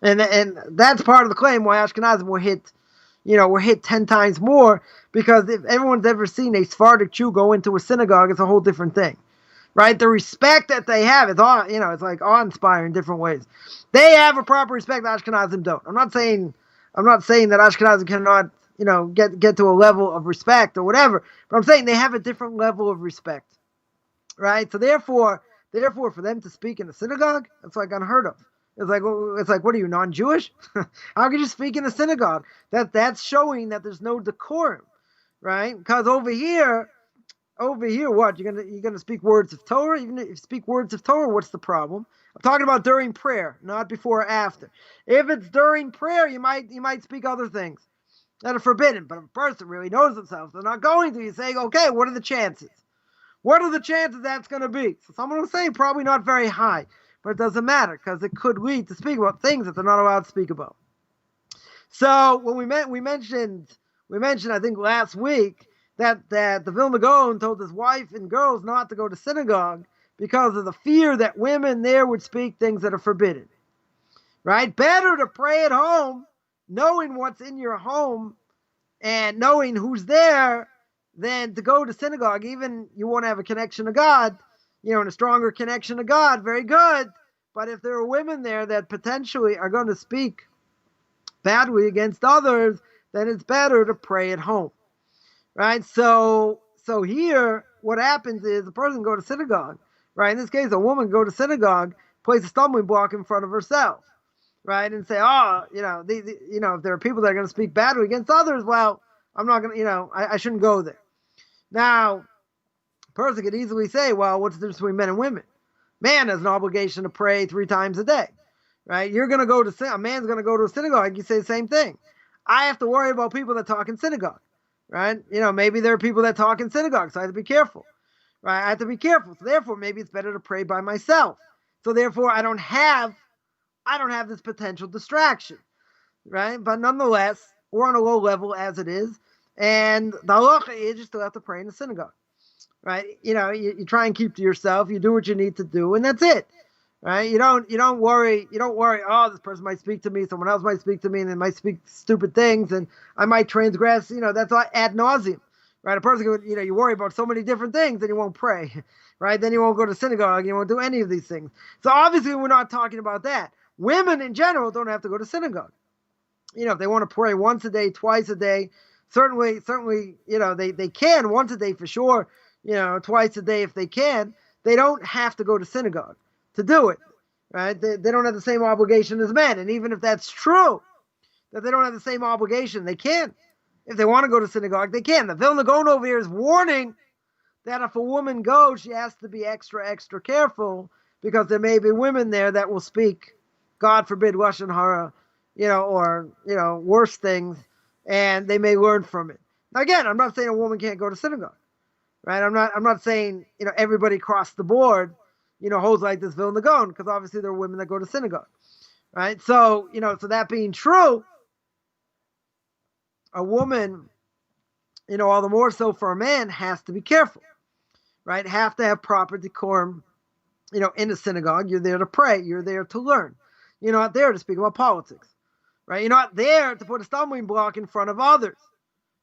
And that's part of the claim why Ashkenazim were hit 10 times more, because if everyone's ever seen a Sephardic Jew go into a synagogue, it's a whole different thing. Right? The respect that they have is it's like awe-inspiring in different ways. They have a proper respect that Ashkenazim don't. I'm not saying that Ashkenazim cannot, get to a level of respect or whatever, but I'm saying they have a different level of respect. Right? So therefore for them to speak in a synagogue, it's like unheard of. It's like, what are you, non-Jewish? How could you speak in a synagogue? That's showing that there's no decorum, right? Because over here, what you're gonna speak words of Torah? Even if you speak words of Torah, what's the problem? I'm talking about during prayer, not before or after. If it's during prayer, you might speak other things that are forbidden. But if a person really knows themselves, they're not going to. You say, okay, what are the chances? What are the chances that's going to be? So someone will say probably not very high, but it doesn't matter because it could lead to speak about things that they're not allowed to speak about. So when we mentioned I think last week that the Vilna Gaon told his wife and girls not to go to synagogue because of the fear that women there would speak things that are forbidden. Right? Better to pray at home, knowing what's in your home and knowing who's there, than to go to synagogue. Even you want to have a connection to God, and a stronger connection to God, very good. But if there are women there that potentially are going to speak badly against others, then it's better to pray at home. Right? So here, what happens is a person go to synagogue, right? In this case, a woman go to synagogue, place a stumbling block in front of herself, right? And say, if there are people that are going to speak badly against others, well, I'm not going to, I shouldn't go there. Now, a person could easily say, well, what's the difference between men and women? Man has an obligation to pray 3 times a day, right? You're going to a man's going to go to a synagogue. You say the same thing. I have to worry about people that talk in synagogue, right? Maybe there are people that talk in synagogue, so I have to be careful, right? I have to be careful. So therefore, maybe it's better to pray by myself. So therefore, I don't have this potential distraction, right? But nonetheless, we're on a low level as it is, and the halacha is you still have to pray in the synagogue, right? You try and keep to yourself. You do what you need to do, and that's it. Right? You don't worry. Oh, this person might speak to me. Someone else might speak to me, and they might speak stupid things, and I might transgress. That's all ad nauseum, right? A person, you worry about so many different things, and you won't pray, right? Then you won't go to synagogue. You won't do any of these things. So obviously, we're not talking about that. Women in general don't have to go to synagogue. If they want to pray once a day, twice a day, certainly, they can once a day for sure. Twice a day if they can. They don't have to go to synagogue to do it, right? They don't have the same obligation as men. And even if that's true, that they don't have the same obligation, they can. If they want to go to synagogue, they can. The Vilna Gaon over here is warning that if a woman goes, she has to be extra, extra careful because there may be women there that will speak, God forbid, Lashon Hara, or worse things, and they may learn from it. Now, again, I'm not saying a woman can't go to synagogue, right? I'm not saying everybody across the board holds like this Vilna Gaon, because obviously there are women that go to synagogue, right? So, so that being true, a woman, all the more so for a man, has to be careful, right? Have to have proper decorum, in the synagogue. You're there to pray. You're there to learn. You're not there to speak about politics, right? You're not there to put a stumbling block in front of others,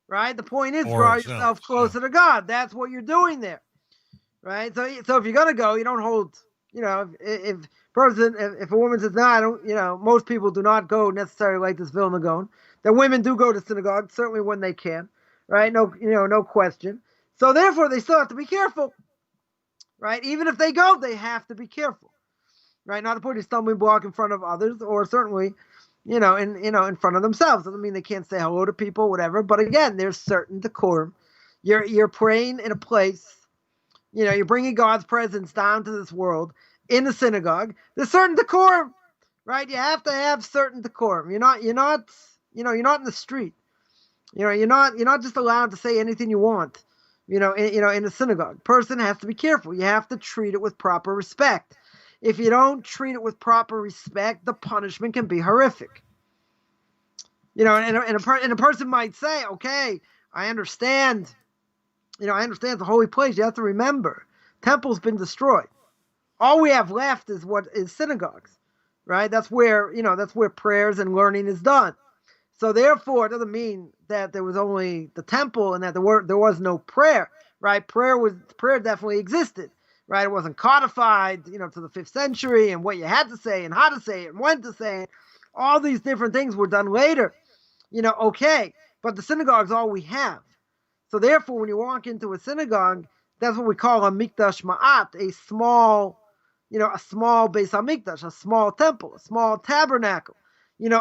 right? The point is draw yourself closer to God. That's what you're doing there. Right. So if you're going to go, you don't hold, if a woman says, no, I don't, most people do not go necessarily like this Vilna Gaon. That women do go to synagogue, certainly when they can. Right. No question. So therefore, they still have to be careful. Right. Even if they go, they have to be careful. Right. Not to put a stumbling block in front of others, or certainly, in front of themselves. Doesn't mean they can't say hello to people, whatever. But again, there's certain decorum. You're praying in a place. You're bringing God's presence down to this world in the synagogue. There's certain decorum, right? You have to have certain decorum. You're not in the street. You're not just allowed to say anything you want. In the synagogue, person has to be careful. You have to treat it with proper respect. If you don't treat it with proper respect, the punishment can be horrific. And a person might say, okay, I understand. I understand it's a holy place. You have to remember, temple's been destroyed. All we have left is what is synagogues, right? That's where prayers and learning is done. So therefore, it doesn't mean that there was only the temple and that there was no prayer, right? Prayer definitely existed, right? It wasn't codified, to the 5th century, and what you had to say and how to say it and when to say it. All these different things were done later, okay. But the synagogue's all we have. So therefore, when you walk into a synagogue, that's what we call a mikdash ma'at, a small Beis HaMikdash, a small temple, a small tabernacle,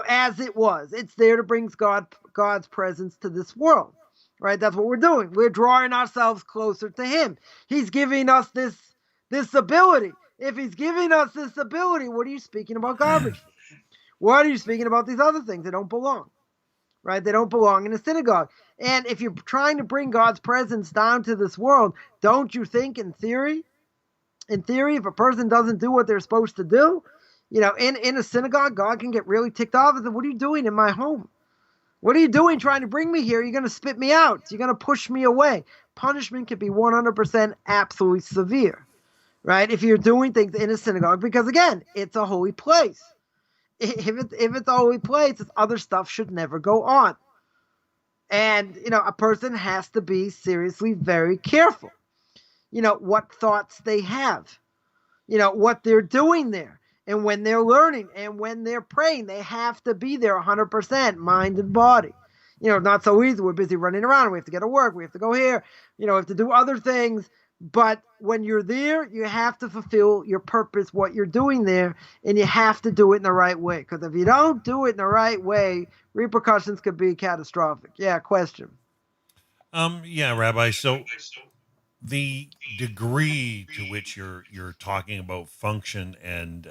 as it was. It's there to bring God's presence to this world, right? That's what we're doing. We're drawing ourselves closer to Him. He's giving us this ability. If He's giving us this ability, what are you speaking about garbage? What are you speaking about these other things that don't belong? Right? They don't belong in a synagogue. And if you're trying to bring God's presence down to this world, don't you think in theory, if a person doesn't do what they're supposed to do, in a synagogue, God can get really ticked off and say, what are you doing in my home? What are you doing trying to bring me here? You're going to spit me out. You're going to push me away. Punishment can be 100% absolutely severe, right? If you're doing things in a synagogue, because again, it's a holy place. If it's a holy place, this other stuff should never go on. And, a person has to be seriously very careful, what thoughts they have, what they're doing there. And when they're learning and when they're praying, they have to be there 100%, mind and body. Not so easy. We're busy running around. We have to get to work. We have to go here. We have to do other things. But when you're there, you have to fulfill your purpose, what you're doing there, and you have to do it in the right way. Because if you don't do it in the right way, repercussions could be catastrophic. Yeah, question. Yeah, Rabbi. So the degree to which you're talking about function and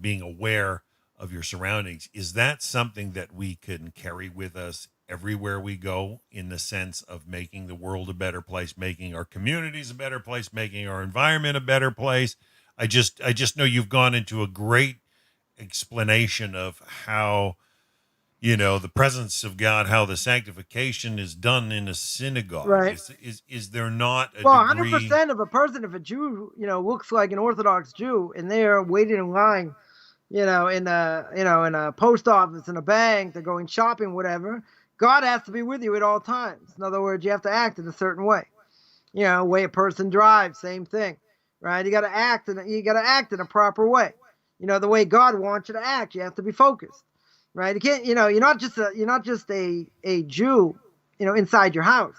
being aware of your surroundings. Is that something that we can carry with us everywhere we go, in the sense of making the world a better place, making our communities a better place, making our environment a better place? I just know you've gone into a great explanation of how, the presence of God, how the sanctification is done in a synagogue. Right. Is there not a Well, degree? 100% of a person, if a Jew, looks like an Orthodox Jew, and they're waiting in line, in a post office, in a bank, they're going shopping, whatever. God has to be with you at all times. In other words, you have to act in a certain way. Way a person drives, same thing, right? You got to act, and you got to act in a proper way. The way God wants you to act, you have to be focused, right? You can't, you're not just a Jew, inside your house,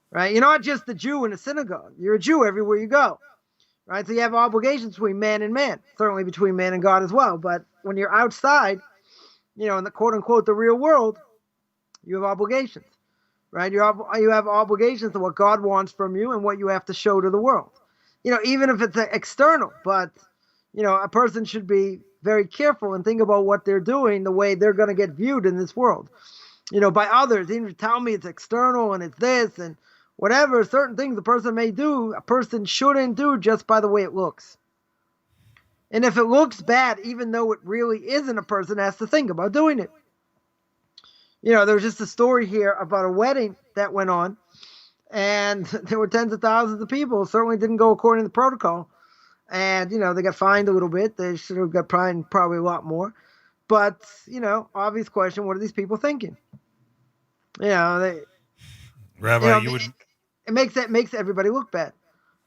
right? You're not just a Jew in a synagogue. You're a Jew everywhere you go, right? So you have obligations between man and man, certainly between man and God as well. But when you're outside, in the quote unquote the real world, you have obligations, right? You have obligations to what God wants from you and what you have to show to the world. Even if it's external, but a person should be very careful and think about what they're doing, the way they're going to get viewed in this world, by others. Even if you tell me it's external and it's this and whatever, certain things a person may do, a person shouldn't do just by the way it looks. And if it looks bad, even though it really isn't, a person has to think about doing it. There was just a story here about a wedding that went on, and there were tens of thousands of people. Certainly didn't go according to the protocol. And, they got fined a little bit. They should have got fined probably a lot more. But, obvious question, what are these people thinking? Rabbi, it makes everybody look bad.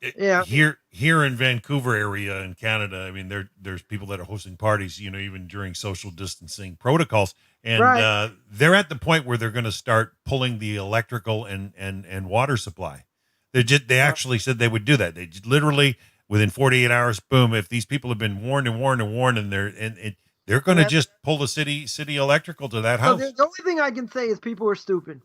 Here in Vancouver area in Canada, I mean, there's people that are hosting parties, even during social distancing protocols, and right. They're at the point where they're going to start pulling the electrical and water supply. They actually said they would do that. They literally, within 48 hours, boom. If these people have been warned, and they're going to just pull the city electrical to that house. So the only thing I can say is people are stupid.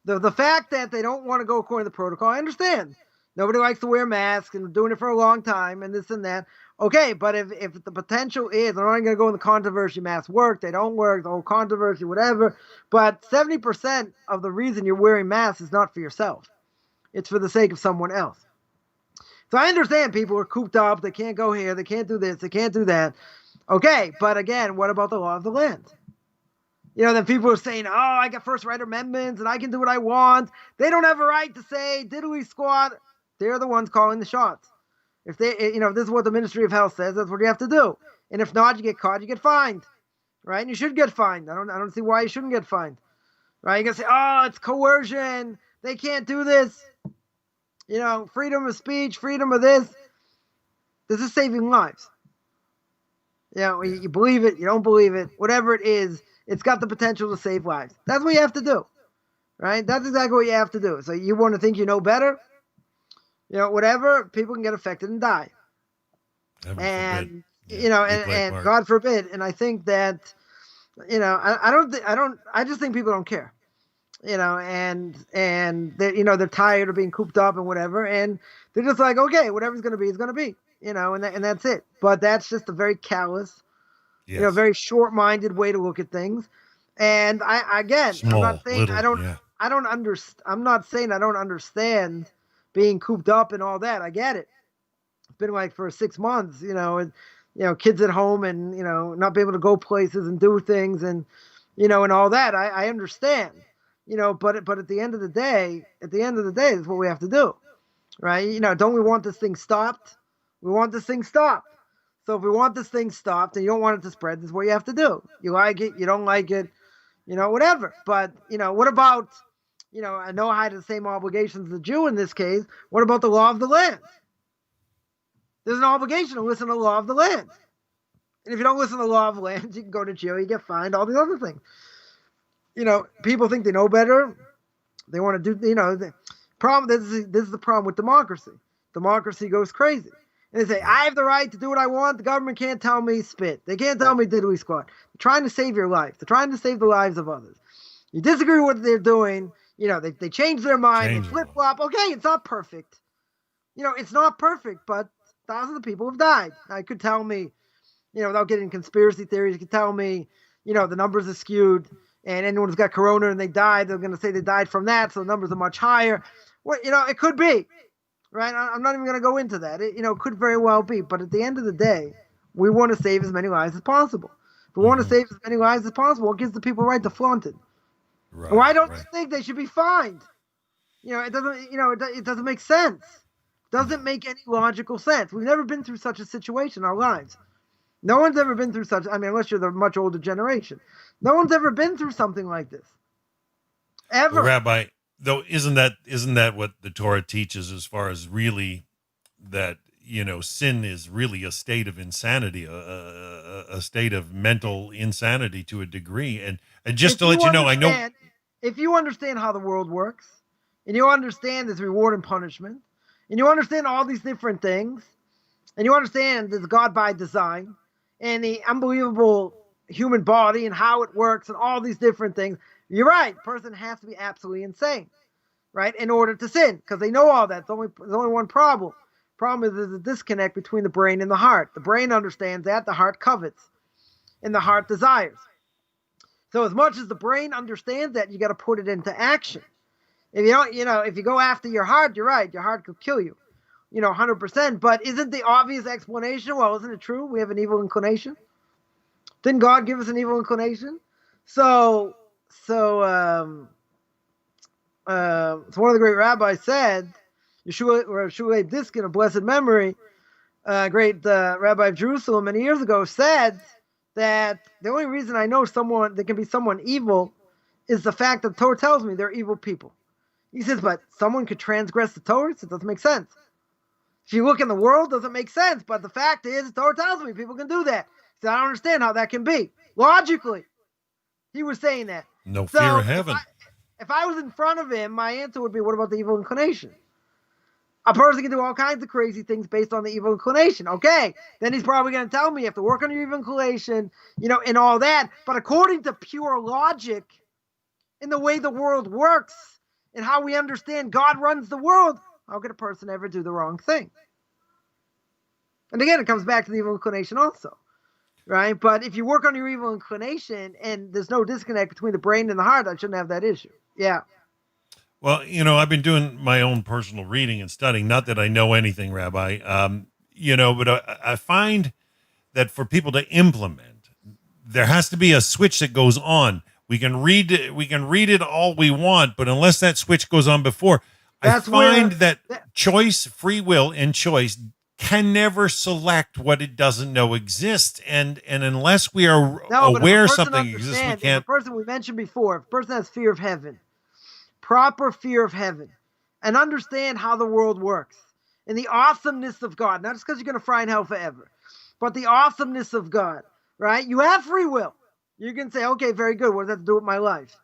The fact that they don't want to go according to the protocol, I understand. Nobody likes to wear masks and doing it for a long time and this and that. Okay, but if the potential is, I'm not going to go in the controversy, masks work, they don't work, the whole controversy, whatever. But 70% of the reason you're wearing masks is not for yourself. It's for the sake of someone else. So I understand people are cooped up. They can't go here. They can't do this. They can't do that. Okay, but again, what about the law of the land? Then people are saying, oh, I got first right amendments and I can do what I want. They don't have a right to say diddly squat. They're the ones calling the shots. If they, if this is what the Ministry of Health says, that's what you have to do. And if not, you get caught, you get fined, right? And you should get fined. I don't see why you shouldn't get fined, right? You can say, oh, it's coercion. They can't do this. Freedom of speech, freedom of this. This is saving lives. You believe it, you don't believe it, whatever it is, it's got the potential to save lives. That's what you have to do, right? That's exactly what you have to do. So you want to think you know better? Whatever, people can get affected and die. And God forbid. And I think that, I just think people don't care, and they're tired of being cooped up and whatever. And they're just like, okay, whatever's going to be is going to be, and that's it. But that's just a very callous, very short-minded way to look at things. And I'm not saying I don't understand being cooped up and all that. I get it. It's been like for 6 months, and kids at home and not be able to go places and do things and and all that. I understand, but at the end of the day, this is what we have to do, right? Don't we want this thing stopped? We want this thing stopped. So if we want this thing stopped and you don't want it to spread, this is what you have to do. You like it, you don't like it, whatever. But what about I know I had the same obligations as the Jew in this case. What about the law of the land? There's an obligation to listen to the law of the land. And if you don't listen to the law of the land, you can go to jail, you get fined, all these other things. People think they know better. They want to do, the problem, this is the problem with democracy. Democracy goes crazy. And they say, I have the right to do what I want. The government can't tell me spit. They can't tell me diddly squat. They're trying to save your life. They're trying to save the lives of others. You disagree with what they're doing. They change their mind, they flip-flop. Okay, it's not perfect. It's not perfect, but thousands of people have died. I could tell me, without getting conspiracy theories, you can tell me, the numbers are skewed, and anyone who's got corona and they died, they're going to say they died from that, so the numbers are much higher. Well, it could be, right? I'm not even going to go into that. It could very well be, but at the end of the day, we want to save as many lives as possible. If we want to save as many lives as possible, it gives the people right to flaunt it. Right, why don't you think they should be fined? It doesn't. It doesn't make sense. Doesn't make any logical sense. We've never been through such a situation in our lives. No one's ever been through such. I mean, unless you're the much older generation, no one's ever been through something like this. Ever, well, Rabbi. Though, isn't that what the Torah teaches as far as really that sin is really a state of insanity, a state of mental insanity to a degree, and just to let you know, I know if you understand how the world works, and you understand there's reward and punishment, and you understand all these different things, and you understand there's God by design, and the unbelievable human body and how it works and all these different things, you're right. Person has to be absolutely insane, right, in order to sin, because they know all that. There's only one problem. Problem is there's a disconnect between the brain and the heart. The brain understands that, the heart covets, and the heart desires. So as much as the brain understands that, you got to put it into action. If you don't, if you go after your heart, you're right. Your heart could kill you, 100%. But isn't the obvious explanation? Well, isn't it true? We have an evil inclination. Didn't God give us an evil inclination? So one of the great rabbis said, Yeshua Diskin, of blessed memory, great rabbi of Jerusalem many years ago, said that the only reason I know there can be someone evil is the fact that the Torah tells me they're evil people. He says, but someone could transgress the Torah? It doesn't make sense. If you look in the world, it doesn't make sense. But the fact is, the Torah tells me people can do that. So I don't understand how that can be. Logically, he was saying that. No fear of heaven. If I was in front of him, my answer would be, what about the evil inclination? A person can do all kinds of crazy things based on the evil inclination. Okay, then he's probably going to tell me you have to work on your evil inclination, and all that. But according to pure logic, in the way the world works, and how we understand God runs the world, how could a person ever do the wrong thing? And again, it comes back to the evil inclination also, right? But if you work on your evil inclination and there's no disconnect between the brain and the heart, I shouldn't have that issue. Yeah. Well, I've been doing my own personal reading and studying. Not that I know anything, Rabbi, but I find that for people to implement, there has to be a switch that goes on. We can read it all we want, but unless that switch goes on before, I find that choice, free will, and choice can never select what it doesn't know exists. And unless we are aware something exists, we can't. If a person we mentioned before, if a person has fear of heaven, proper fear of heaven, and understand how the world works and the awesomeness of God, not just because you're going to fry in hell forever, but the awesomeness of God, right? You have free will. You can say, okay, very good. What does that have to do with my life?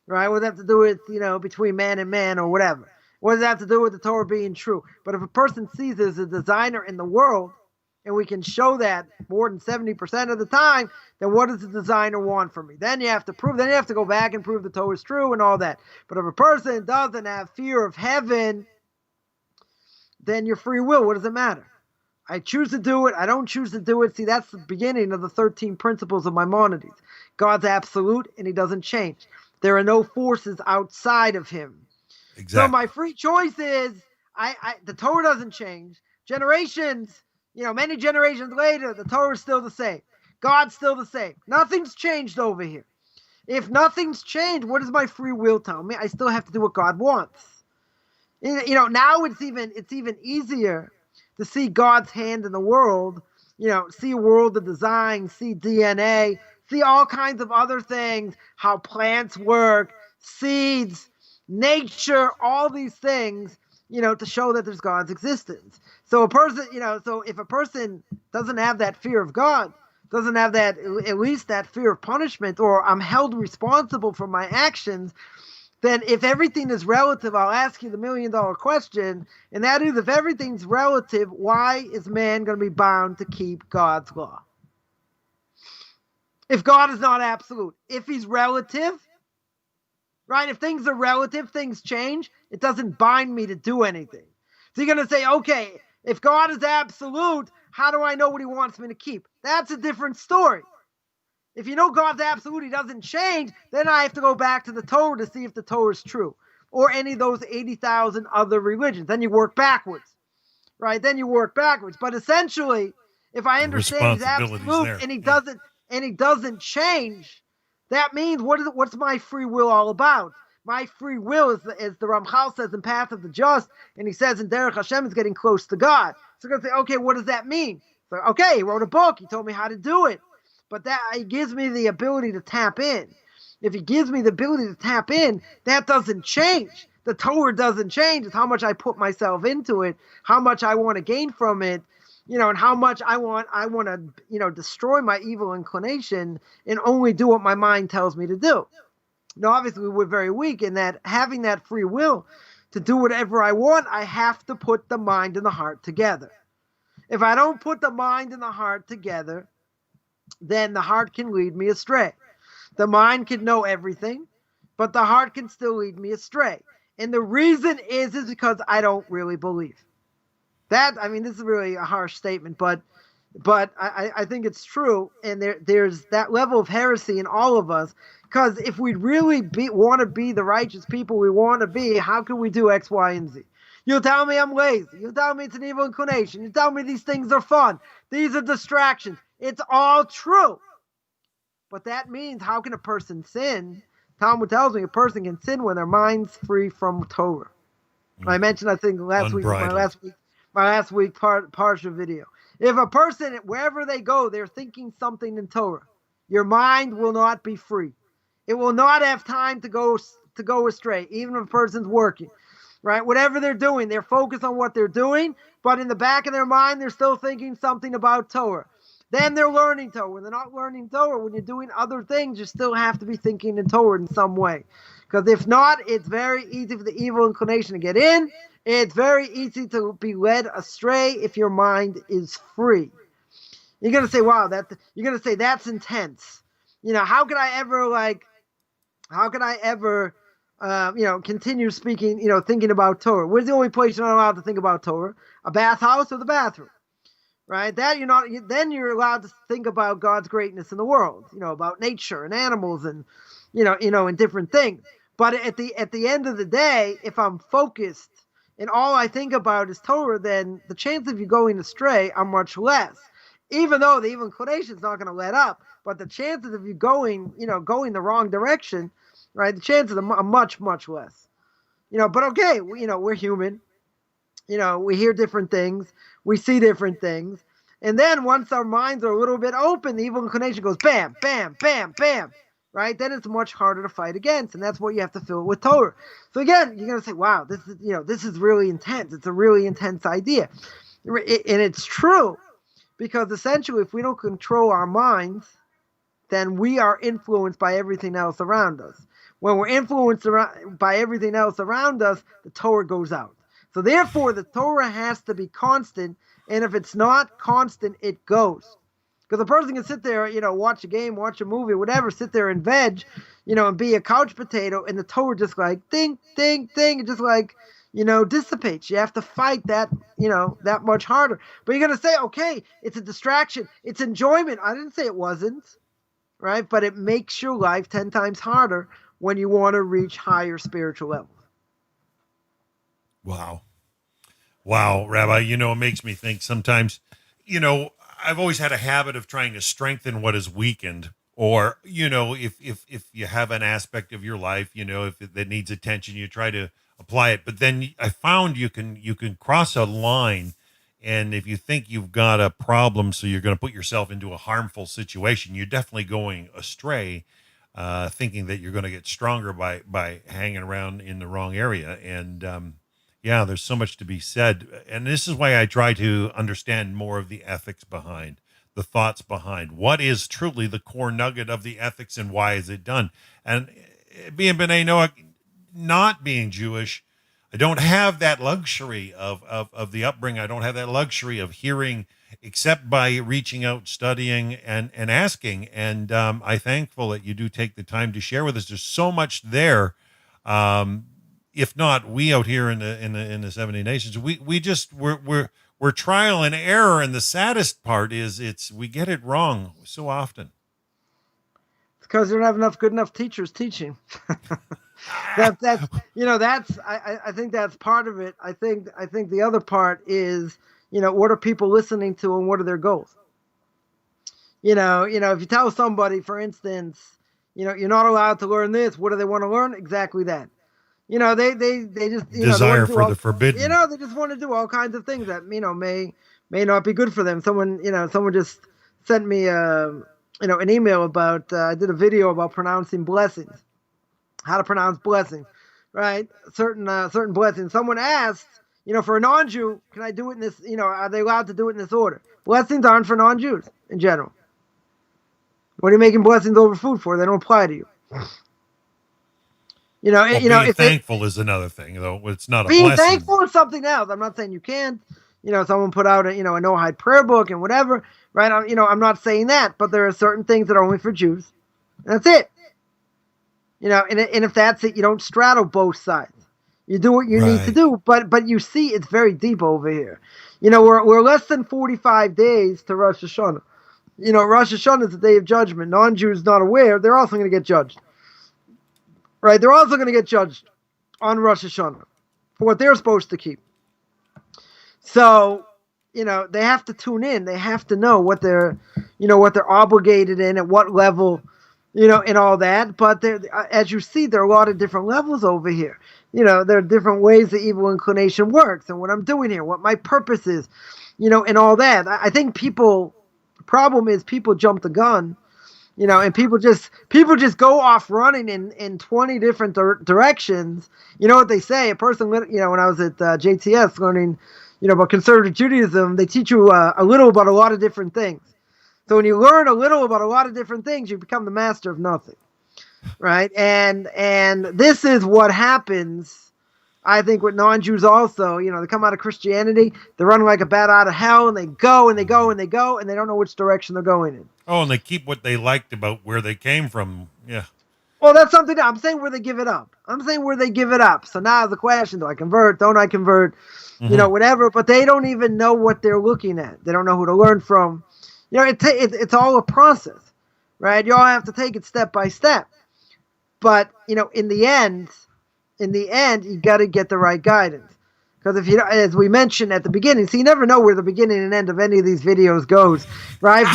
Right? What does that have to do with, between man and man or whatever? What does that have to do with the Torah being true? But if a person sees there's a designer in the world, and we can show that more than 70% of the time, then what does the designer want from me? Then you have to prove, then you have to go back and prove the Torah is true and all that. But if a person doesn't have fear of heaven, then your free will, what does it matter? I choose to do it. I don't choose to do it. See, that's the beginning of the 13 principles of Maimonides. God's absolute, and he doesn't change. There are no forces outside of him. Exactly. So my free choice is, the Torah doesn't change. Generations, many generations later, the Torah is still the same. God's still the same. Nothing's changed over here. If nothing's changed, what does my free will tell me? I still have to do what God wants. Now it's even easier to see God's hand in the world, see a world of design, see DNA, see all kinds of other things, how plants work, seeds, nature, all these things, to show that there's God's existence. So a person, so if a person doesn't have that fear of God, doesn't have that, at least that fear of punishment, or I'm held responsible for my actions, then if everything is relative, I'll ask you the $1 million question, and that is, if everything's relative, why is man going to be bound to keep God's law? If God is not absolute, if he's relative, right? If things are relative, things change, it doesn't bind me to do anything. So you're going to say, okay, if God is absolute, How do I know what he wants me to keep? That's a different story. If you know God's absolute, he doesn't change, then I have to go back to the Torah to see if the Torah is true, or any of those 80,000 other religions. Then you work backwards, right? But essentially, if I understand he's absolute and he doesn't change, that means what's my free will all about? My free will is the Ramchal says in Path of the Just, and he says in Derech Hashem is getting close to God. So I'm going to say, okay, what does that mean? So, okay, he wrote a book. He told me how to do it. But that he gives me the ability to tap in. If he gives me the ability to tap in, that doesn't change. The Torah doesn't change. It's how much I put myself into it, how much I want to gain from it, and how much I want to, destroy my evil inclination and only do what my mind tells me to do. Now, obviously, we're very weak in that having that free will to do whatever I want, I have to put the mind and the heart together. If I don't put the mind and the heart together, then the heart can lead me astray. The mind can know everything, but the heart can still lead me astray. And the reason is because I don't really believe. This is really a harsh statement, but I think it's true. And there's that level of heresy in all of us. Because if we really want to be the righteous people we want to be, how can we do X, Y, and Z? You'll tell me I'm lazy. You'll tell me it's an evil inclination. You tell me these things are fun. These are distractions. It's all true. But that means, how can a person sin? Talmud tells me a person can sin when their mind's free from Torah. I mentioned, I think, last week, my last week Parsha video. If a person, wherever they go, they're thinking something in Torah, your mind will not be free. It will not have time to go astray, even if a person's working, right? Whatever they're doing, they're focused on what they're doing, but in the back of their mind, they're still thinking something about Torah. Then they're learning Torah. When they're not learning Torah, when you're doing other things, you still have to be thinking in Torah in some way. Because if not, it's very easy for the evil inclination to get in. It's very easy to be led astray if your mind is free. You're going to say, wow, you're going to say that's intense. How could I ever continue speaking, thinking about Torah? Where's the only place you're not allowed to think about Torah? A bathhouse or the bathroom? Right? Then you're allowed to think about God's greatness in the world, about nature and animals and, and different things. But at the end of the day, if I'm focused and all I think about is Torah, then the chance of you going astray are much less. Even though the evil inclination is not going to let up, but the chances of you going the wrong direction, right? The chances are much, much less. But okay, we're human. We hear different things. We see different things. And then once our minds are a little bit open, the evil inclination goes bam, bam, bam, bam, right? Then it's much harder to fight against. And that's what you have to fill with Torah. So again, you're going to say, wow, this is really intense. It's a really intense idea. And it's true, because essentially if we don't control our minds, then we are influenced by everything else around us. When we're influenced by everything else around us, the Torah goes out. So therefore, the Torah has to be constant, and if it's not constant, it goes. Because a person can sit there, watch a game, watch a movie, whatever, sit there and veg, and be a couch potato, and the Torah just like ding, ding, ding, it just like, dissipates. You have to fight that, that much harder. But you're going to say, okay, it's a distraction, it's enjoyment. I didn't say it wasn't, right? But it makes your life 10 times harder when you want to reach higher spiritual levels. Wow, Rabbi, it makes me think sometimes, I've always had a habit of trying to strengthen what is weakened, or, if you have an aspect of your life, if that needs attention, you try to apply it. But then I found you can cross a line, and if you think you've got a problem, so you're going to put yourself into a harmful situation, you're definitely going astray, thinking that you're going to get stronger by hanging around in the wrong area. And, yeah, there's so much to be said. And this is why I try to understand more of the ethics behind, the thoughts behind. What is truly the core nugget of the ethics, and why is it done? And being B'nai Noach, not being Jewish, I don't have that luxury of the upbringing. I don't have that luxury of hearing, except by reaching out, studying, and asking. And I'm thankful that you do take the time to share with us. There's so much there. If not, we out here in the 70 nations, we're we're trial and error, and the saddest part is we get it wrong so often. It's because you don't have enough good enough teachers teaching. I think that's part of it. I think the other part is, what are people listening to and what are their goals? If you tell somebody, for instance, you're not allowed to learn this, what do they want to learn? Exactly that. They just desire for the forbidden. They just want to do all kinds of things that may not be good for them. Someone just sent me an email about I did a video about pronouncing blessings, how to pronounce blessings, right? Certain blessings. Someone asked, for a non-Jew, can I do it in this? Are they allowed to do it in this order? Blessings aren't for non-Jews in general. What are you making blessings over food for? They don't apply to you. Being thankful is another thing, though. It's not a being blessing. Thankful is something else. I'm not saying you can't. Someone put out a Noahide prayer book and whatever, right? I'm not saying that, but there are certain things that are only for Jews. And that's it. And if that's it, you don't straddle both sides. You do what you need to do, but you see, it's very deep over here. We're less than 45 days to Rosh Hashanah. Rosh Hashanah is the day of judgment. Non-Jews not aware, they're also going to get judged. Right? They're also going to get judged on Rosh Hashanah for what they're supposed to keep. So, they have to tune in. They have to know what they're obligated in, at what level, and all that. But as you see, there are a lot of different levels over here. There are different ways the evil inclination works and what I'm doing here, what my purpose is, and all that. I think problem is people jump the gun, and people just go off running in 20 different directions. You know what they say? A person, when I was at JTS learning, about conservative Judaism, they teach you a little about a lot of different things. So when you learn a little about a lot of different things, you become the master of nothing, right? And this is what happens, I think, with non-Jews also. They come out of Christianity, they're running like a bat out of hell, and they go and they go and they go, and they don't know which direction they're going in. Oh, and they keep what they liked about where they came from. Yeah. Well, that's something I'm saying where they give it up. So now the question, do I convert? Don't I convert? Mm-hmm. Whatever. But they don't even know what they're looking at. They don't know who to learn from. It's all a process, right? You all have to take it step by step. But, in the end, you got to get the right guidance. Because if you, as we mentioned at the beginning, so you never know where the beginning and end of any of these videos goes, right?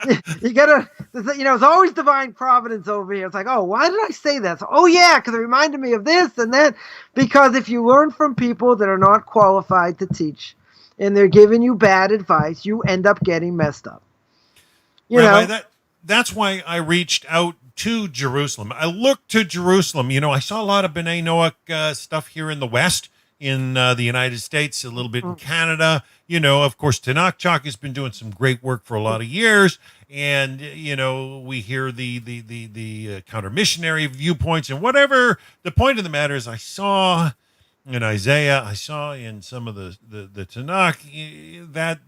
But you got to, it's always divine providence over here. It's like, oh, why did I say that? So, oh, yeah, because it reminded me of this and that. Because if you learn from people that are not qualified to teach and they're giving you bad advice, you end up getting messed up. Rabbi, that's why I reached out to Jerusalem. I looked to Jerusalem. I saw a lot of B'nai Noach stuff here in the West, in the United States, a little bit in Canada. Of course, Tanakh Chalk has been doing some great work for a lot of years. And, we hear the counter-missionary viewpoints and whatever. The point of the matter is I saw in Isaiah, I saw in some of the Tanakh that,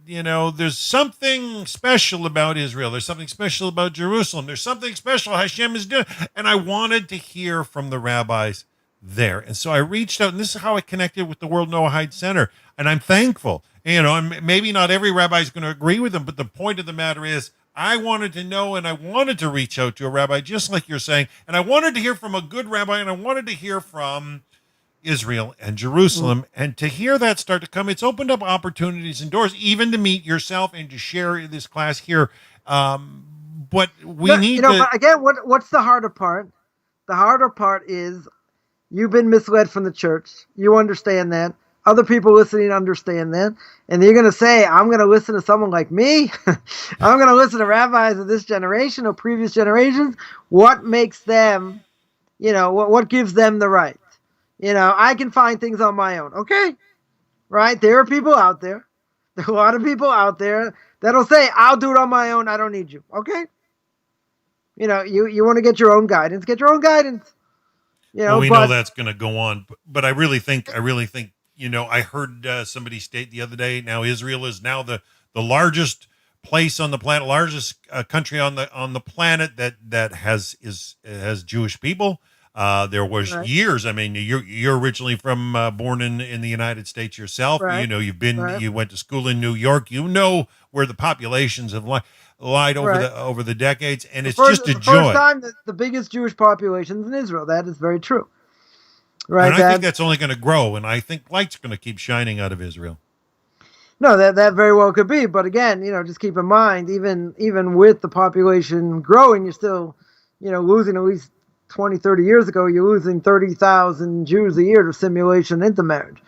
there's something special about Israel. There's something special about Jerusalem. There's something special Hashem is doing. And I wanted to hear from the rabbis there. And so I reached out, and this is how I connected with the World Noahide Center. And I'm thankful. And maybe not every rabbi is going to agree with them, but the point of the matter is I wanted to know, and I wanted to reach out to a rabbi, just like you're saying. And I wanted to hear from a good rabbi, and I wanted to hear from Israel and Jerusalem, and to hear that start to come, it's opened up opportunities and doors, even to meet yourself and to share this class here. But we need to. But again, what's the harder part? The harder part is you've been misled from the church. You understand that. Other people listening understand that. And you're going to say, I'm going to listen to someone like me. I'm going to listen to rabbis of this generation or previous generations. What makes them, what gives them the right? I can find things on my own. Okay. Right. There are people out there. There are a lot of people out there that'll say, I'll do it on my own. I don't need you. Okay. You want to get your own guidance, get your own guidance. We know that's going to go on, but I really think, I heard somebody state the other day, now Israel is now the largest place on the planet, largest country on the planet that has Jewish people. There was Right. years. I mean, you're originally from born in the United States yourself. Right. Right. You went to school in New York. You know where the populations have lied Right. over the decades, and The it's first, just a the first joy. time that the biggest Jewish populations in Israel. That is very true. Right. And I think that's only going to grow, and I think light's going to keep shining out of Israel. No, that very well could be. But again, just keep in mind, even with the population growing, you're still, losing at least 20, 30 years ago, you're losing 30,000 Jews a year to simulation intermarriage,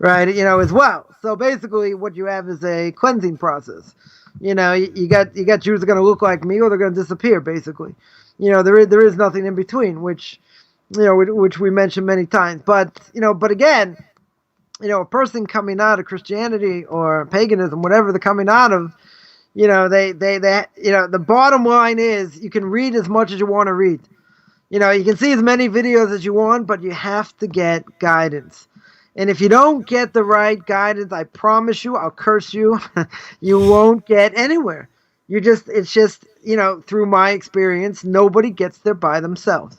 right? As well. So basically, what you have is a cleansing process. You got Jews that are going to look like me, or they're going to disappear. Basically, there is nothing in between, which we mentioned many times. But again, a person coming out of Christianity or paganism, whatever they're coming out of, they the bottom line is you can read as much as you want to read. You can see as many videos as you want, but you have to get guidance. And if you don't get the right guidance, I promise you, I'll curse you, you won't get anywhere. It's just, through my experience, nobody gets there by themselves.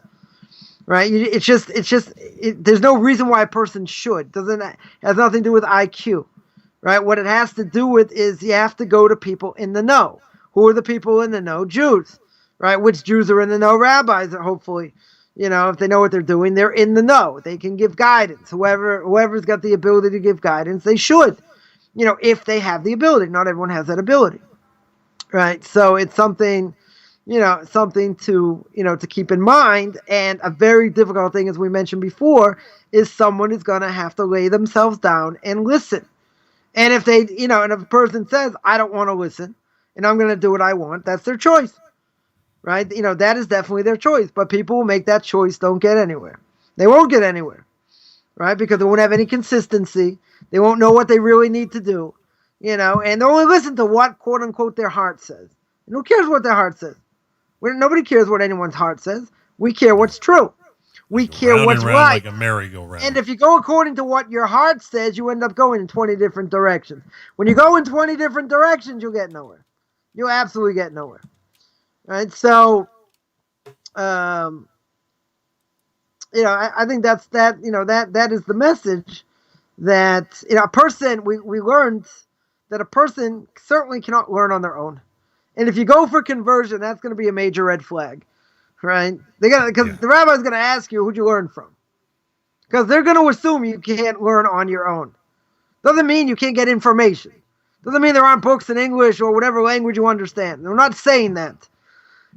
Right? There's no reason why a person should. Has nothing to do with IQ. Right? What it has to do with is you have to go to people in the know. Who are the people in the know? Jews. Right? Which Jews are in the know? Rabbis are hopefully. If they know what they're doing, they're in the know. They can give guidance. Whoever's got the ability to give guidance, they should. If they have the ability. Not everyone has that ability. Right? So it's something to keep in mind. And a very difficult thing, as we mentioned before, is someone is going to have to lay themselves down and listen. And if they, and if a person says, I don't want to listen and I'm going to do what I want, that's their choice, right? That is definitely their choice, but people who make that choice don't get anywhere. They won't get anywhere, right? Because they won't have any consistency. They won't know what they really need to do, and they only listen to what, quote unquote, their heart says. And who cares what their heart says? Nobody cares what anyone's heart says. We care what's true. We care what's right. Like a merry-go-round. And if you go according to what your heart says, you end up going in 20 different directions. When you go in 20 different directions, you'll get nowhere. You'll absolutely get nowhere. Right? So, I think that's that. That is the message that a person. We learned that a person certainly cannot learn on their own. And if you go for conversion, that's going to be a major red flag, right? Because the rabbi's going to ask you, who'd you learn from? Because they're going to assume you can't learn on your own. Doesn't mean you can't get information. Doesn't mean there aren't books in English or whatever language you understand. They're not saying that,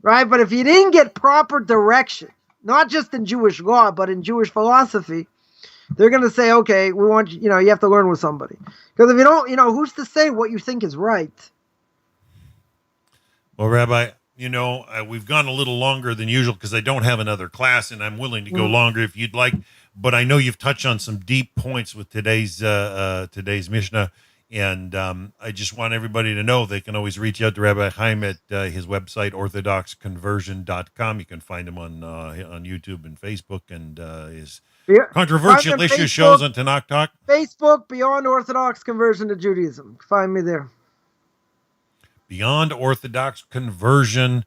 right? But if you didn't get proper direction, not just in Jewish law, but in Jewish philosophy, they're going to say, okay, we want you have to learn with somebody. Because if you don't, who's to say what you think is right? Well, Rabbi, we've gone a little longer than usual because I don't have another class, and I'm willing to go longer if you'd like. But I know you've touched on some deep points with today's Mishnah, and I just want everybody to know they can always reach out to Rabbi Chaim at his website, orthodoxconversion.com. You can find him on YouTube and Facebook, and his controversial issue shows on Tanakh Talk. Facebook, Beyond Orthodox Conversion to Judaism. Find me there. Beyond Orthodox Conversion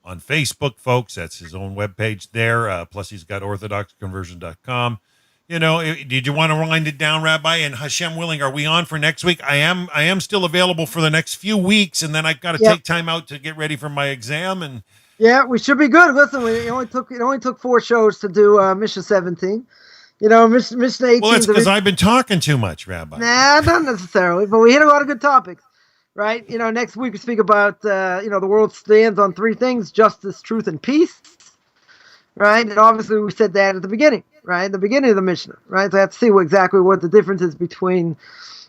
on Facebook, folks. That's his own webpage there. Plus, he's got orthodoxconversion.com. Did you want to wind it down, Rabbi? And Hashem willing, are we on for next week? I am still available for the next few weeks, and then I've got to take time out to get ready for my exam. And we should be good. Listen, it only took 4 shows to do Mishnah 17. Mishnah 18. Well, that's because I've been talking too much, Rabbi. Nah, not necessarily, but we hit a lot of good topics. Right? Next week we speak about, the world stands on 3 things: justice, truth, and peace. Right? And obviously we said that at the beginning, right? The beginning of the Mishnah, right? So I have to see exactly what the difference is between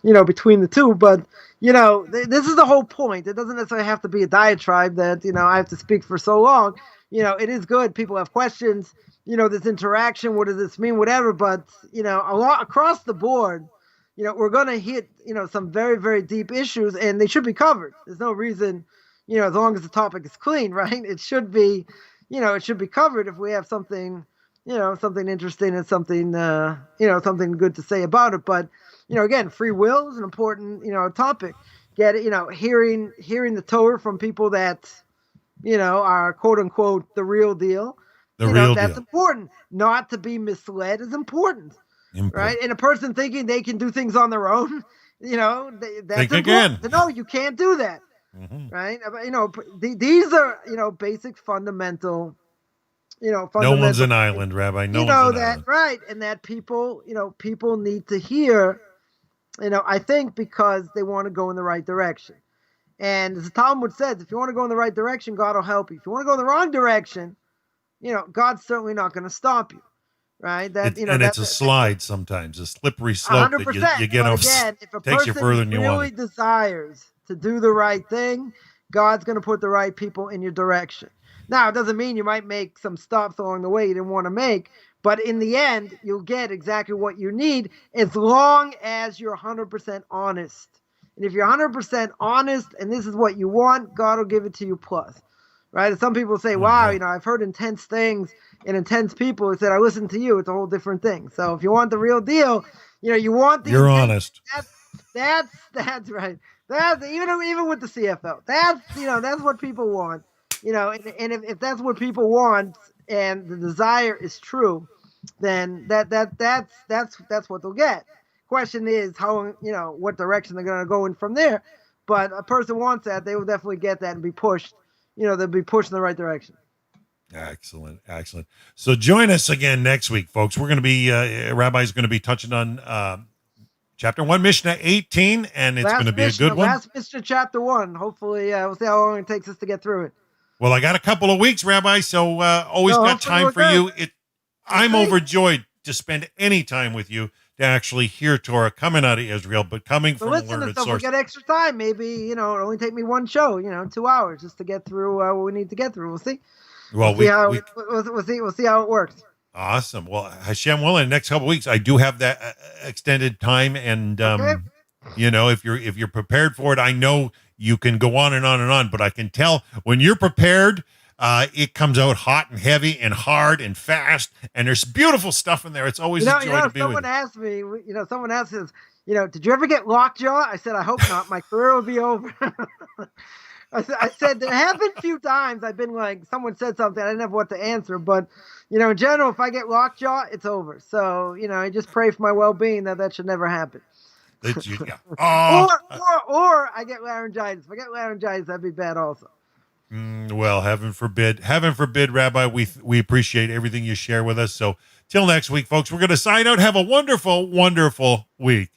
the two. But, this is the whole point. It doesn't necessarily have to be a diatribe that, I have to speak for so long. It is good. People have questions, this interaction. What does this mean? Whatever. But, a lot across the board, we're going to hit, some very, very deep issues, and they should be covered. There's no reason, as long as the topic is clean, right? It should be, it should be covered if we have something, something interesting and something, something good to say about it. But, again, free will is an important, topic. Hearing the Torah from people that, are quote unquote the real deal. The real that's deal. important. Not to be misled is important. Right? And a person thinking they can do things on their own, that's Think important. again. No, you can't do that. Mm-hmm. Right? These are, basic fundamental, No one's an island, Rabbi. No one's an island. Right. And that people, people need to hear, I think because they want to go in the right direction. And as the Talmud says, if you want to go in the right direction, God will help you. If you want to go in the wrong direction, God's certainly not going to stop you. Right? It's a slide sometimes, a slippery slope 100%. that you get off. Again, if a takes you person further than you really want. desires to do the right thing, God's going to put the right people in your direction. Now, it doesn't mean you might make some stops along the way you didn't want to make, but in the end, you'll get exactly what you need as long as you're 100% honest. And if you're 100% honest and this is what you want, God will give it to you plus. Right? And some people say, wow, I've heard intense things and intense people. It said, I listen to you. It's a whole different thing. So if you want the real deal, you want the. You're honest. That's right. That's even with the CFL. That's what people want. And if that's what people want and the desire is true, then that's what they'll get. Question is how what direction they're going to go in from there. But a person wants that, they will definitely get that and be pushed. They'll be pushed in the right direction. Excellent. So join us again next week, folks. We're going to be Rabbi's going to be touching on chapter 1, Mishnah 18, and it's going to be a good one. Last Mishnah, chapter 1. Hopefully, we'll see how long it takes us to get through it. Well, I got a couple of weeks, Rabbi, so always got time for you. I'm overjoyed to spend any time with you to actually hear Torah coming out of Israel, but coming from a learned source. We'll get extra time. Maybe, it'll only take me one show, 2 hours just to get through what we need to get through. We'll see. Well, we'll see how it works. Awesome. Well, Hashem willing, in the next couple of weeks, I do have that extended time, and if you're prepared for it, I know you can go on and on and on, but I can tell when you're prepared, it comes out hot and heavy and hard and fast, and there's beautiful stuff in there. It's always a joy to be with you. Someone asked me, did you ever get lockjaw? I said, I hope not. My career will be over. I said there have been a few times I've been like, someone said something, I didn't have what to answer, but in general, if I get lockjaw, it's over. So, I just pray for my well-being that should never happen. Or I get laryngitis. If I get laryngitis, that'd be bad also. Well, heaven forbid, Rabbi. We appreciate everything you share with us. So till next week, folks, we're going to sign out. Have a wonderful, wonderful week.